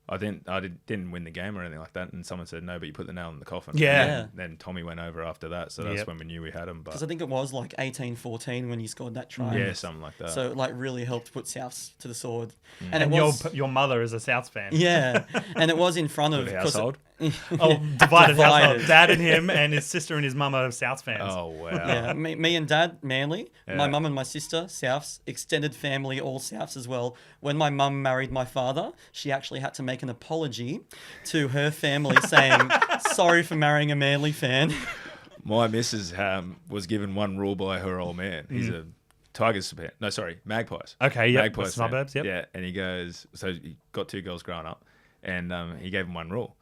I didn't win the game or anything like that. And someone said, no, but you put the nail in the coffin. Yeah. And then Tommy went over after that. So that's when we knew we had him. Because I think it was like 18-14 when you scored that try. Yeah, something like that. So it like really helped put Souths to the sword. Mm. And it was, your mother is a Souths fan. Yeah. And it was in front of... household? Divided household. Dad and him and his sister and his mum are Souths fans. Oh, wow. Yeah, me and Dad, Manly. Yeah. My mum and my sister, Souths. Extended family, all Souths as well. When my mum married my father, she actually had to make an apology to her family saying, sorry for marrying a Manly fan. My missus was given one rule by her old man. He's a Tigers fan. No, sorry, Magpies. Okay, yeah. Magpies suburbs, yep. Yeah, and he goes, so he got 2 girls growing up, and he gave them one rule.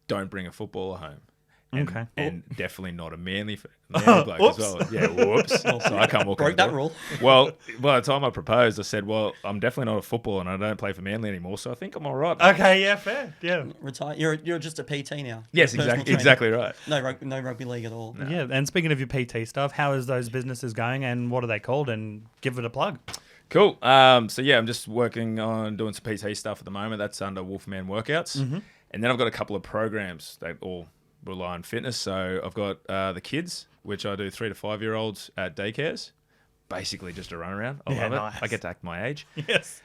Don't bring a footballer home. And definitely not a Manly bloke as well. Yeah, whoops. So I can't walk Broke that rule. Well, by the time I proposed, I said, well, I'm definitely not a footballer and I don't play for Manly anymore, so I think I'm all right. Okay, yeah, fair. Yeah. Retire. You're just a PT now. Yes, exactly right. No rugby league at all. No. Yeah, and speaking of your PT stuff, how is those businesses going and what are they called? And give it a plug. Cool. So yeah, I'm just working on doing some PT stuff at the moment. That's under Wolfman Workouts. Mm-hmm. And then I've got a couple of programs that all rely on fitness. So I've got the kids, which I do 3 to 5 year olds at daycares. Basically just a run around. I love it. I get to act my age. Yes.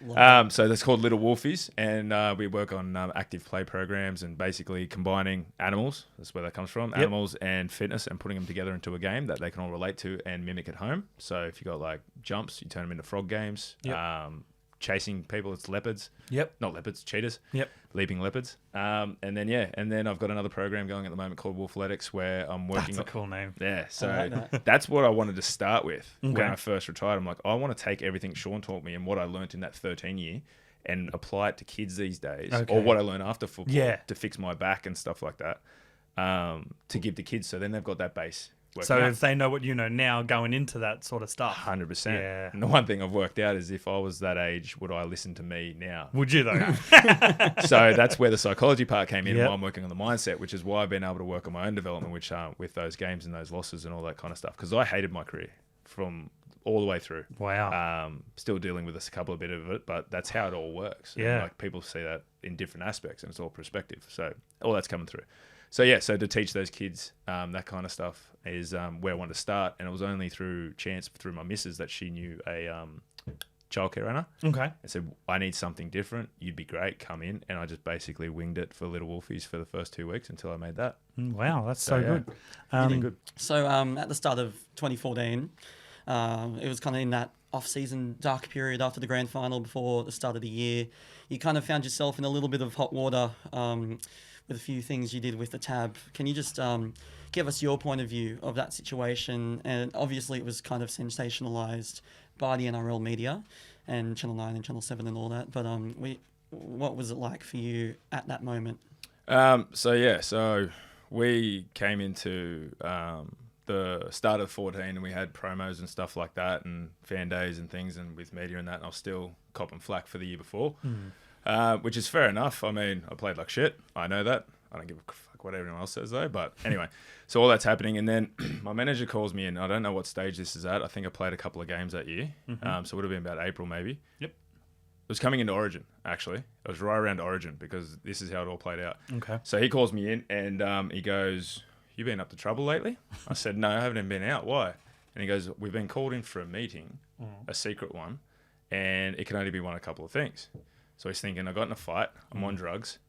So that's called Little Wolfies. And we work on active play programs and basically combining animals. That's where that comes from. Animals and fitness and putting them together into a game that they can all relate to and mimic at home. So if you got like jumps, you turn them into frog games. Yep. Chasing people, it's leopards. Yep. Not leopards, cheetahs. Yep. Leaping leopards. And then I've got another program going at the moment called Wolfletics where I'm working. That's a cool name. Yeah. So like that's what I wanted to start with when I first retired. I'm like, I want to take everything Sean taught me and what I learned in that 13 year and apply it to kids these days or what I learned after football to fix my back and stuff like that to give to kids. So then they've got that base. So if they know what you know now going into that sort of stuff. 100%. Yeah. And the one thing I've worked out is if I was that age, would I listen to me now? Would you though? So that's where the psychology part came in. Why I'm working on the mindset, which is why I've been able to work on my own development, which with those games and those losses and all that kind of stuff. Because I hated my career from all the way through. Wow. Still dealing with a couple of bit of it, but that's how it all works. Yeah. And like people see that in different aspects and it's all perspective. So all that's coming through. So yeah, so to teach those kids that kind of stuff is where I wanted to start, and it was only through my missus that she knew a childcare owner. Okay. And said, I need something different. You'd be great. Come in, and I just basically winged it for Little Wolfies for the first 2 weeks until I made that. Wow, that's so good. Really good. So at the start of 2014, it was kind of in that off-season dark period after the grand final before the start of the year. You kind of found yourself in a little bit of hot water. With a few things you did with the tab. Can you just give us your point of view of that situation? And obviously it was kind of sensationalized by the NRL media. and Channel 9 and Channel 7 and all that. But what was it like for you at that moment? So we came into the start of 14 and we had promos and stuff like that and fan days and things and with media and that, and I was still copping flack for the year before, which is fair enough. I mean, I played like shit. I know that. I don't give a fuck what everyone else says though. But anyway, so all that's happening, and then my manager calls me in. I don't know what stage this is at. I think I played a couple of games that year. So it would have been about April maybe. Yep. It was coming into Origin, actually. It was right around Origin because this is how it all played out. Okay. So he calls me in and he goes, "You been up to trouble lately?" I said, "No, I haven't even been out. Why?" And he goes, "We've been called in for a meeting, a secret one, and it can only be one of a couple of things." So he's thinking, I got in a fight, I'm on drugs,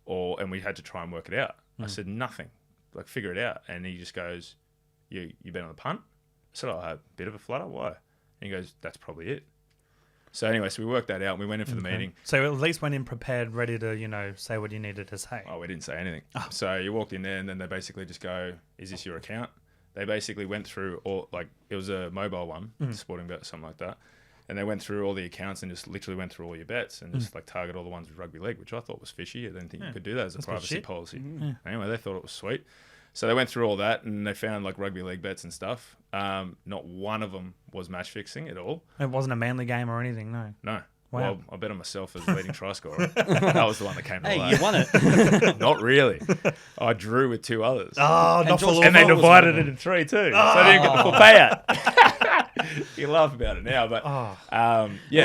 and we had to try and work it out. I said, "Nothing. Like, figure it out." And he just goes, You been on the punt?" I said, "I had a bit of a flutter. Why?" And he goes, "That's probably it." So anyway, so we worked that out and we went in for the meeting. So at least went in prepared, ready to, say what you needed to say. Oh, we didn't say anything. Oh. So you walked in there and then they basically just go, "Is this your account?" They basically went through all, like, it was a mobile one, sporting bet, something like that. And they went through all the accounts and just literally went through all your bets and just like target all the ones with rugby league, which I thought was fishy. I didn't think you could do that as a privacy policy. Anyway, they thought it was sweet. So they went through all that and they found like rugby league bets and stuff. Not one of them was match fixing at all. It wasn't a Manly game or anything, no. No. Wow. Well, I bet on myself as leading try scorer. That was the one that came to Hey, you won it. Not really. I drew with two others. Oh, not for And they divided it in three too. So I didn't get the full payout. You laugh about it now, but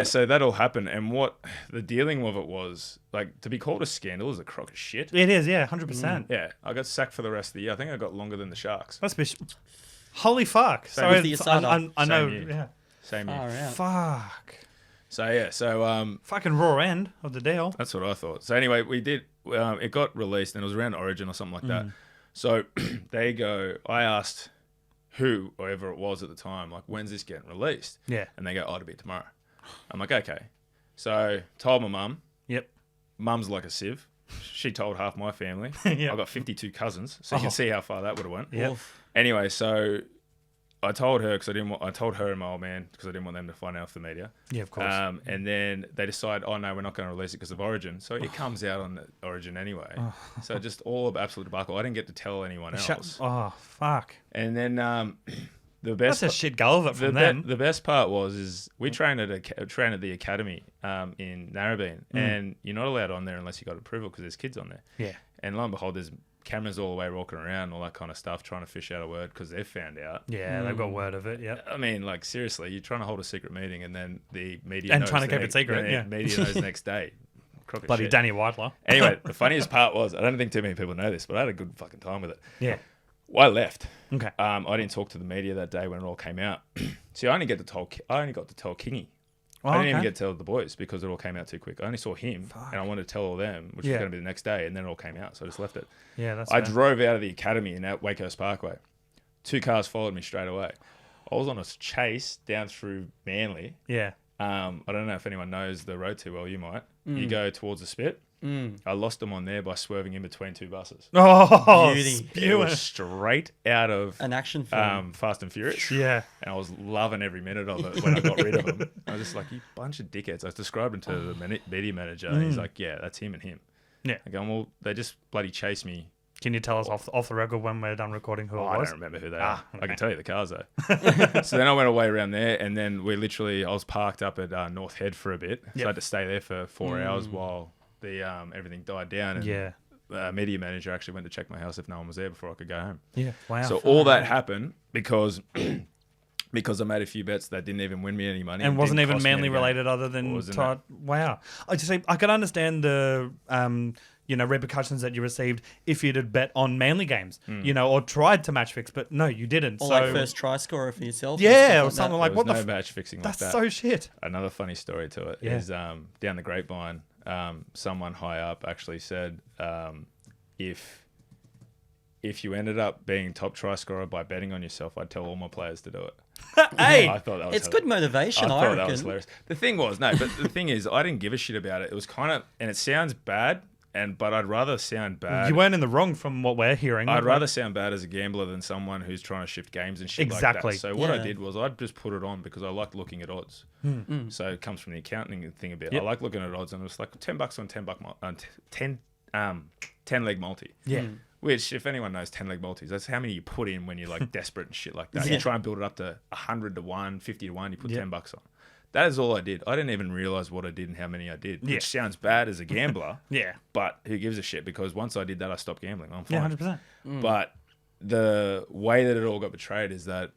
so that all happened. And what the dealing with it was, like, to be called a scandal is a crock of shit. It is, yeah, 100%. Yeah, I got sacked for the rest of the year. I think I got longer than the Sharks. That's holy fuck. Sorry, I know. Same year. Yeah. Same year. Fuck. So Fucking raw end of the deal. that's what I thought. So anyway, we did. It got released, and it was around Origin or something like that. So they go. I asked whoever it was at the time, like, "When's this getting released?" Yeah. And they go, "Oh, it'll be tomorrow." I'm like, "Okay." So told my mum. Yep. Mum's like a sieve. She told half my family. Yep. I got 52 cousins, so you can see how far that would have went. Yep. Anyway, so I told her I told her and my old man because I didn't want them to find out off the media. Yeah, of course. And then they decide, "Oh no, we're not going to release it because of Origin." So it comes out on the Origin anyway. So just all of absolute debacle. I didn't get to tell anyone else. Oh, fuck. And then the best. That's a shit go of it from them. The best part was we trained at the academy in Narrabeen, and you're not allowed on there unless you got approval because there's kids on there. Yeah. And lo and behold, there's cameras all the way walking around, all that kind of stuff, trying to fish out a word because they've found out. Yeah, they've got word of it. Yep. I mean, like, seriously, you're trying to hold a secret meeting and then the media And knows trying to keep it secret, yeah. Media knows the next day. Crock of Bloody shit. Danny Whitelaw. Anyway, the funniest part was, I don't think too many people know this, but I had a good fucking time with it. Yeah. I left. Okay. I didn't talk to the media that day when it all came out. See, I only got to tell Kingy. Oh, I didn't even get to tell the boys because it all came out too quick. I only saw him, and I wanted to tell all them, which was going to be the next day, and then it all came out, so I just left it. Yeah, that's I fair. drove out of the academy in that Wakehurst Parkway. 2 cars followed me straight away. I was on a chase down through Manly. Yeah. I don't know if anyone knows the road too well. You might. You go towards the Spit. I lost them on there by swerving in between 2 buses. Oh, Beauty. It was straight out of An action film. Fast and Furious. Yeah. And I was loving every minute of it when I got rid of them. I was just like, "You bunch of dickheads." I described him to the media manager. And he's like, "Yeah, that's him and him." Yeah. I go, "Well, they just bloody chased me." Can you tell us off the record when we're done recording who it I was? don't remember who they Ah, are. okay. I can tell you the cars though. So then I went away around there, and then I was parked up at North Head for a bit. So I had to stay there for 4 hours while the everything died down. And Yeah. media manager actually went to check my house if no one was there before I could go home. Yeah. Wow. So all that happened because I made a few bets that didn't even win me any money. and wasn't didn't even cost me Manly any related other than Wasn't Todd. Wow. I just say I can understand the repercussions that you received if you'd have bet on Manly games, or tried to match fix, but no, you didn't. Or so like first try scorer for yourself. yeah, or and stuff something like like There what was the. no match fixing like That's that. so shit. Another funny story to it is down the grapevine, someone high up actually said if you ended up being top try scorer by betting on yourself, I'd tell all my players to do it. Hey, I thought that was It's good motivation, I thought reckon. that was hilarious. The thing was, no, but the thing is, I didn't give a shit about it. It was kind of, and it sounds bad, But I'd rather sound bad. You weren't in the wrong from what we're hearing. I'd rather sound bad as a gambler than someone who's trying to shift games and shit Exactly. like that. So what I did was I'd just put it on because I liked looking at odds. So it comes from the accounting thing a bit. Yep. I like looking at odds, and it was like $10 on 10 leg multi. Yeah. Which, if anyone knows 10 leg multis, that's how many you put in when you're like desperate and shit like that. Yeah. You try and build it up to 100 to 1, 50 to 1, you put $10 on. That is all I did. I didn't even realize what I did and how many I did, which sounds bad as a gambler. Yeah. But who gives a shit? Because once I did that, I stopped gambling. I'm Yeah, fine. 100%. But the way that it all got betrayed is that,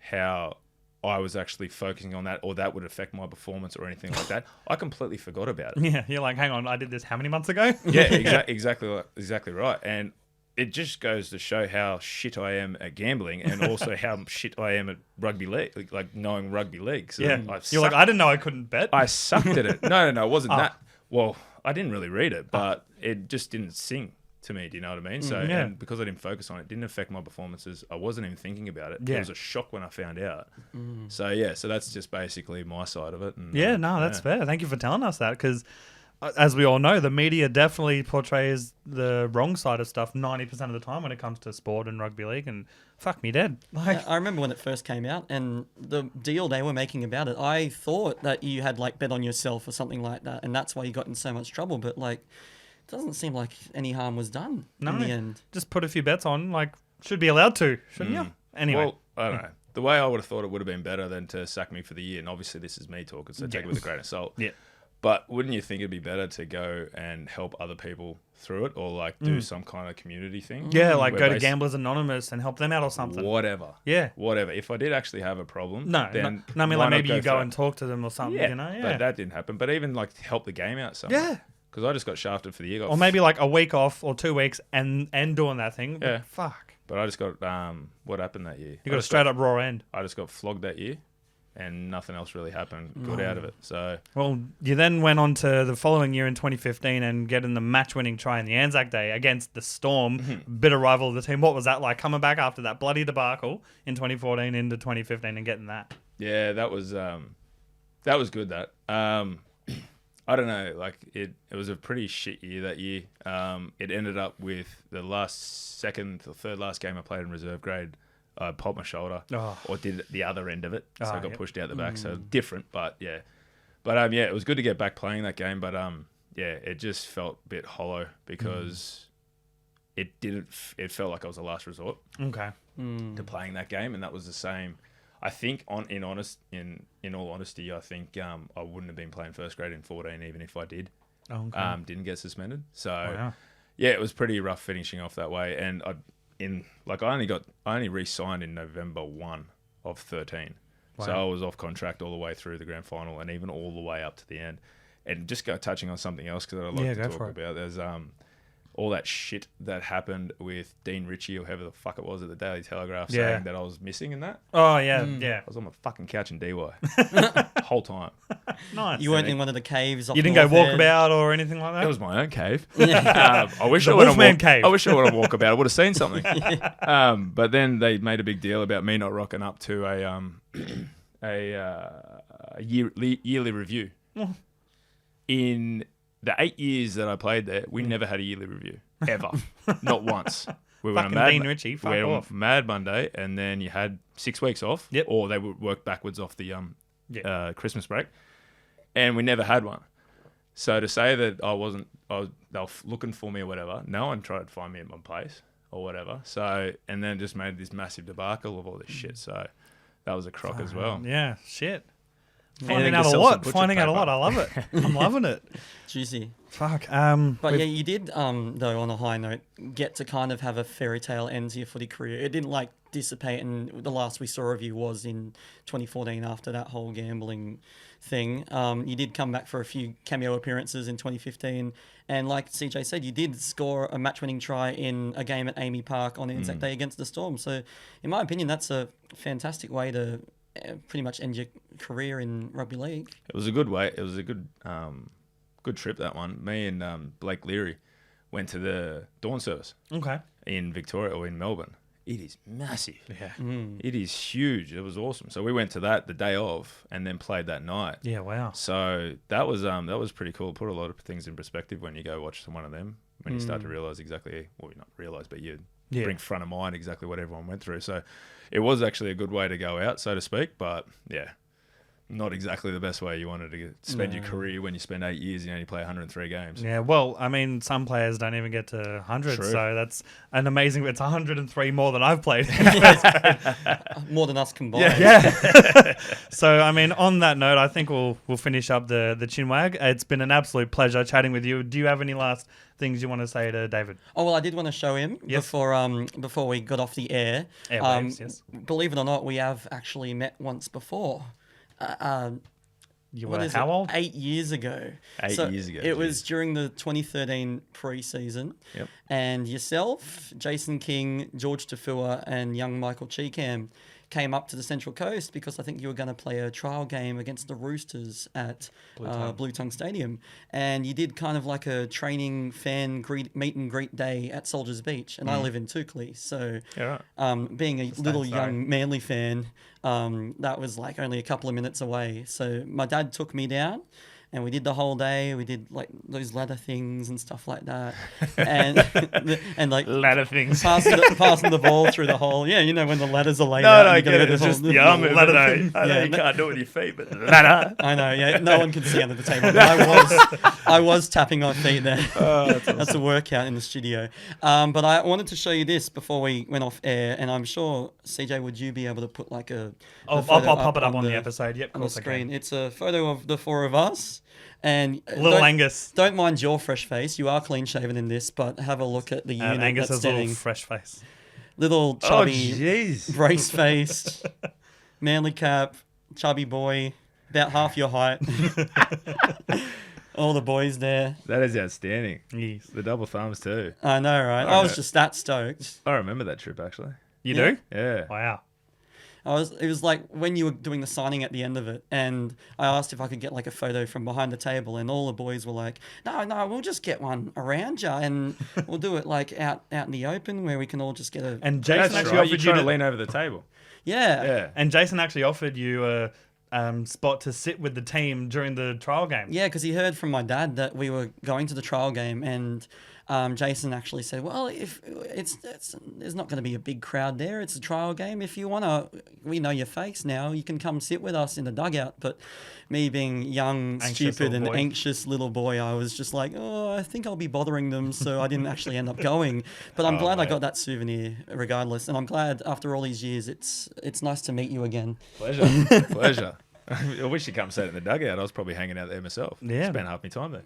how I was actually focusing on that, or that would affect my performance or anything like that. I completely forgot about it. Yeah, you're like, hang on, I did this how many months ago? Yeah, exactly right. And it just goes to show how shit I am at gambling, and also how shit I am at rugby league, like knowing rugby league. So Yeah. You're like, I didn't know I couldn't bet. I sucked at it. No, it wasn't that. Well, I didn't really read it, but it just didn't sing to me. Do you know what I mean? So, and because I didn't focus on it, didn't affect my performances. I wasn't even thinking about it. Yeah. It was a shock when I found out. So that's just basically my side of it. And, that's fair. Thank you for telling us that, because as we all know, the media definitely portrays the wrong side of stuff 90% of the time when it comes to sport and rugby league, and fuck me dead. Like, I remember when it first came out and the deal they were making about it, I thought that you had like bet on yourself or something like that, and that's why you got in so much trouble. But like, it doesn't seem like any harm was done in the end. Just put a few bets on, like, should be allowed to, shouldn't you? Anyway. Well, I don't know. The way I would have thought it would have been better than to sack me for the year, and obviously this is me talking, so take it with a grain of salt. Yeah. But wouldn't you think it'd be better to go and help other people through it, or like do some kind of community thing? Yeah, like go to Gamblers Anonymous and help them out or something. Whatever. Yeah. Whatever. If I did actually have a problem, then I mean, why like not maybe you go through and it? talk to them or something, Yeah, you know? Yeah. but that didn't happen. But even like help the game out somewhere. Yeah. Because I just got shafted for the year. Or maybe like a week off or 2 weeks and doing that thing. Yeah. Fuck. But I just got, what happened that year? You got a straight up raw end. I just got flogged that year, and nothing else really happened good out of it. So Well, you then went on to the following year in 2015 and getting the match-winning try in the Anzac Day against the Storm, bitter rival of the team. What was that like, coming back after that bloody debacle in 2014 into 2015 and getting that? yeah, that was good. That I don't know, like it was a pretty shit year that year. It ended up with the second or third last game I played in reserve grade. I popped my shoulder, or did the other end of it, so I got pushed out the back. So different, but yeah. But it was good to get back playing that game. But it just felt a bit hollow because it felt like I was a last resort Okay. to playing that game, and that was the same. I think, in all honesty, I think I wouldn't have been playing first grade in 14 even if I did. Okay. Didn't get suspended. So Wow. yeah, it was pretty rough finishing off that way. And I only re-signed in November 1 of 13. So I was off contract all the way through the grand final and even all the way up to the end. And just touching on something else because I'd like to talk about. There's all that shit that happened with Dean Ritchie or whoever the fuck it was at the Daily Telegraph saying that I was missing in that. Oh, yeah, yeah. I was on my fucking couch in DY whole time. Nice. You weren't in one of the caves. You didn't go walkabout or anything like that? It was my own cave. I wish I would have Wolfman cave. I wish I would have walkabout. I would have seen something. But then they made a big deal about me not rocking up to a yearly review. In the 8 years that I played there, we never had a yearly review ever, not once. We went Fucking on Dean Ritchie, fuck off. Mad Monday, and then you had 6 weeks off. Yep. Or they would work backwards off the Christmas break, and we never had one. So to say that they were looking for me or whatever, no one tried to find me at my place or whatever. So, and then just made this massive debacle of all this shit. So that was a crock as well. Yeah, shit. Anything Finding to out a sell lot. some butcher Finding out a paper. lot. I love it. I'm loving it. Juicy. Fuck. But yeah, you did, though, on a high note, get to kind of have a fairy tale end to your footy career. It didn't like dissipate, and the last we saw of you was in 2014 after that whole gambling thing. You did come back for a few cameo appearances in 2015, and like CJ said, you did score a match-winning try in a game at Amy Park on Anzac Day against the Storm. So, in my opinion, that's a fantastic way to pretty much end your career in rugby league. It was a good way. It was a good trip, that one. Me and Blake Leary went to the dawn service Okay. in Victoria or in Melbourne, it is massive. Yeah. It is huge. It was awesome. So we went to that the day of and then played that night. Yeah, wow. So that was pretty cool. Put a lot of things in perspective when you go watch one of them, when you start to realise exactly, well, not realise, but you bring front of mind exactly what everyone went through. So it was actually a good way to go out, so to speak, but yeah, not exactly the best way you wanted to spend your career when you spend 8 years and you only play 103 games. Yeah, well, I mean, some players don't even get to 100, True. so that's an amazing... It's 103 more than I've played. More than us combined. Yeah. So, I mean, on that note, I think we'll finish up the chinwag. It's been an absolute pleasure chatting with you. Do you have any last things you want to say to David? Oh, well, I did want to show him before we got off the air. Airwaves, yes. Believe it or not, we have actually met once before. You What were is how it? old? 8 years ago. 8 years ago, It geez. was during the 2013 pre-season. Yep. And yourself, Jason King, George Tafua, and young Michael Cheekham came up to the Central Coast because I think you were going to play a trial game against the Roosters at Blue Tongue Stadium. And you did kind of like a training fan meet and greet day at Soldiers Beach. And I live in Toukley. So Yeah, right. being a little young Manly fan, that was like only a couple of minutes away. So my dad took me down. And we did the whole day. We did like those ladder things and stuff like that, and like Ladder things. passing the ball through the hole. Yeah, you know when the ladders are laid No, out. no, and I you gotta get it. go It's the just whole- the arm movement. ladder I thing. know Yeah, you but- can't do it with your feet, but ladder. I know. Yeah, no one can see under the table. But I was tapping my feet there. That's a workout in the studio. But I wanted to show you this before we went off air, and I'm sure CJ, would you be able to put like a I'll photo pop it up on the episode. Yep, of on the course I screen? can. It's a photo of the four of us. And Little Angus. Don't mind your fresh face. You are clean shaven in this, but have a look at the unit Angus that's has a little standing. fresh face. Little Oh, chubby, jeez. brace faced, manly cap, chubby boy, about half your height. All the boys there. That is outstanding. Yes. The double thumbs too. I know, right? I was just that stoked. I remember that trip actually. You Yeah. do? Yeah. Wow. It was like when you were doing the signing at the end of it, and I asked if I could get like a photo from behind the table, and all the boys were like, "No, we'll just get one around you, and we'll do it like out in the open where we can all just get a." And Jason That's actually right. You offered try you to to lean over the table. Yeah. Yeah. And Jason actually offered you a spot to sit with the team during the trial game. Yeah, because he heard from my dad that we were going to the trial game, and Jason actually said, "Well, if there's not going to be a big crowd there. It's a trial game. If you wanna, we know your face now. You can come sit with us in the dugout." But me being young, Anxious stupid, little and boy. anxious little boy, I was just like, "Oh, I think I'll be bothering them," so I didn't actually end up going. But I'm glad I mate. got that souvenir regardless, and I'm glad after all these years, it's nice to meet you again. Pleasure. Pleasure. I wish you'd come sit in the dugout. I was probably hanging out there myself. Yeah. Spent half my time there.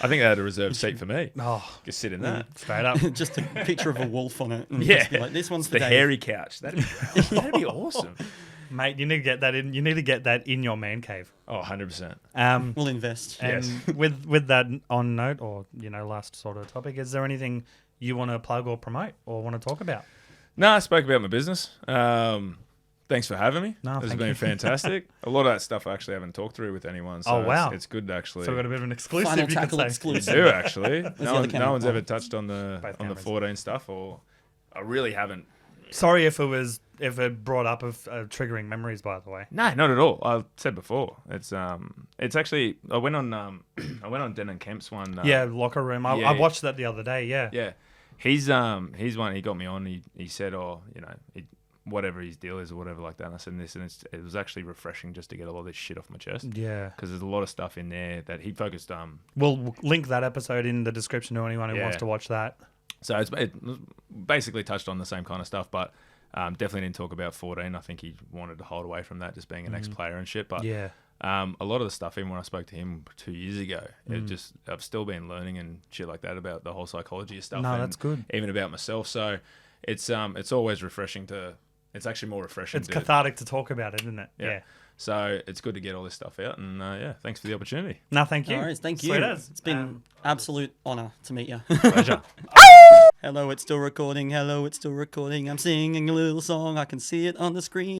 I think they had a reserved seat for me. Oh, Just sit in that. straight up. Just a picture of a wolf on it. And Yeah. just be like, this one's It's for the Dave. hairy couch. That'd be awesome. Mate, you need to get that in. You need to get that in your man cave. Oh, 100%. We'll invest. And Yes. with that on note, or last sort of topic, is there anything you want to plug or promote or want to talk about? No, I spoke about my business. Thanks for having me. No, This has thank been you. fantastic. A lot of that stuff I actually haven't talked through with anyone. So Oh, wow. It's good to actually. So we've got a bit of an exclusive. Final you could tackle say. You exclusive. do actually. the No, other one, camera? no one's Oh. ever touched on the Both 14 stuff, or I really haven't. Sorry if it brought up of triggering memories. By the way. No, not at all. I said before. It's actually I went on Den and Kemp's one. Yeah, locker room. I yeah. watched that the other day. Yeah. Yeah, he's one. He got me on. He said, whatever his deal is or whatever like that. And I said this, and it was actually refreshing just to get a lot of this shit off my chest. Yeah. Because there's a lot of stuff in there that he focused. We'll link that episode in the description to anyone who Yeah. wants to watch that. So it basically touched on the same kind of stuff, but definitely didn't talk about 14. I think he wanted to hold away from that, just being an ex-player and shit. But Yeah. a lot of the stuff, even when I spoke to him 2 years ago, I've still been learning and shit like that about the whole psychology of stuff. No, and that's good. Even about myself. So it's always refreshing it's actually more refreshing. It's cathartic to talk about it, isn't it? Yeah. So it's good to get all this stuff out, and thanks for the opportunity. No, thank you. No worries, thank you. Sweet as. It's been absolute honour to meet you. Pleasure. Hello, it's still recording. Hello, it's still recording. I'm singing a little song. I can see it on the screen.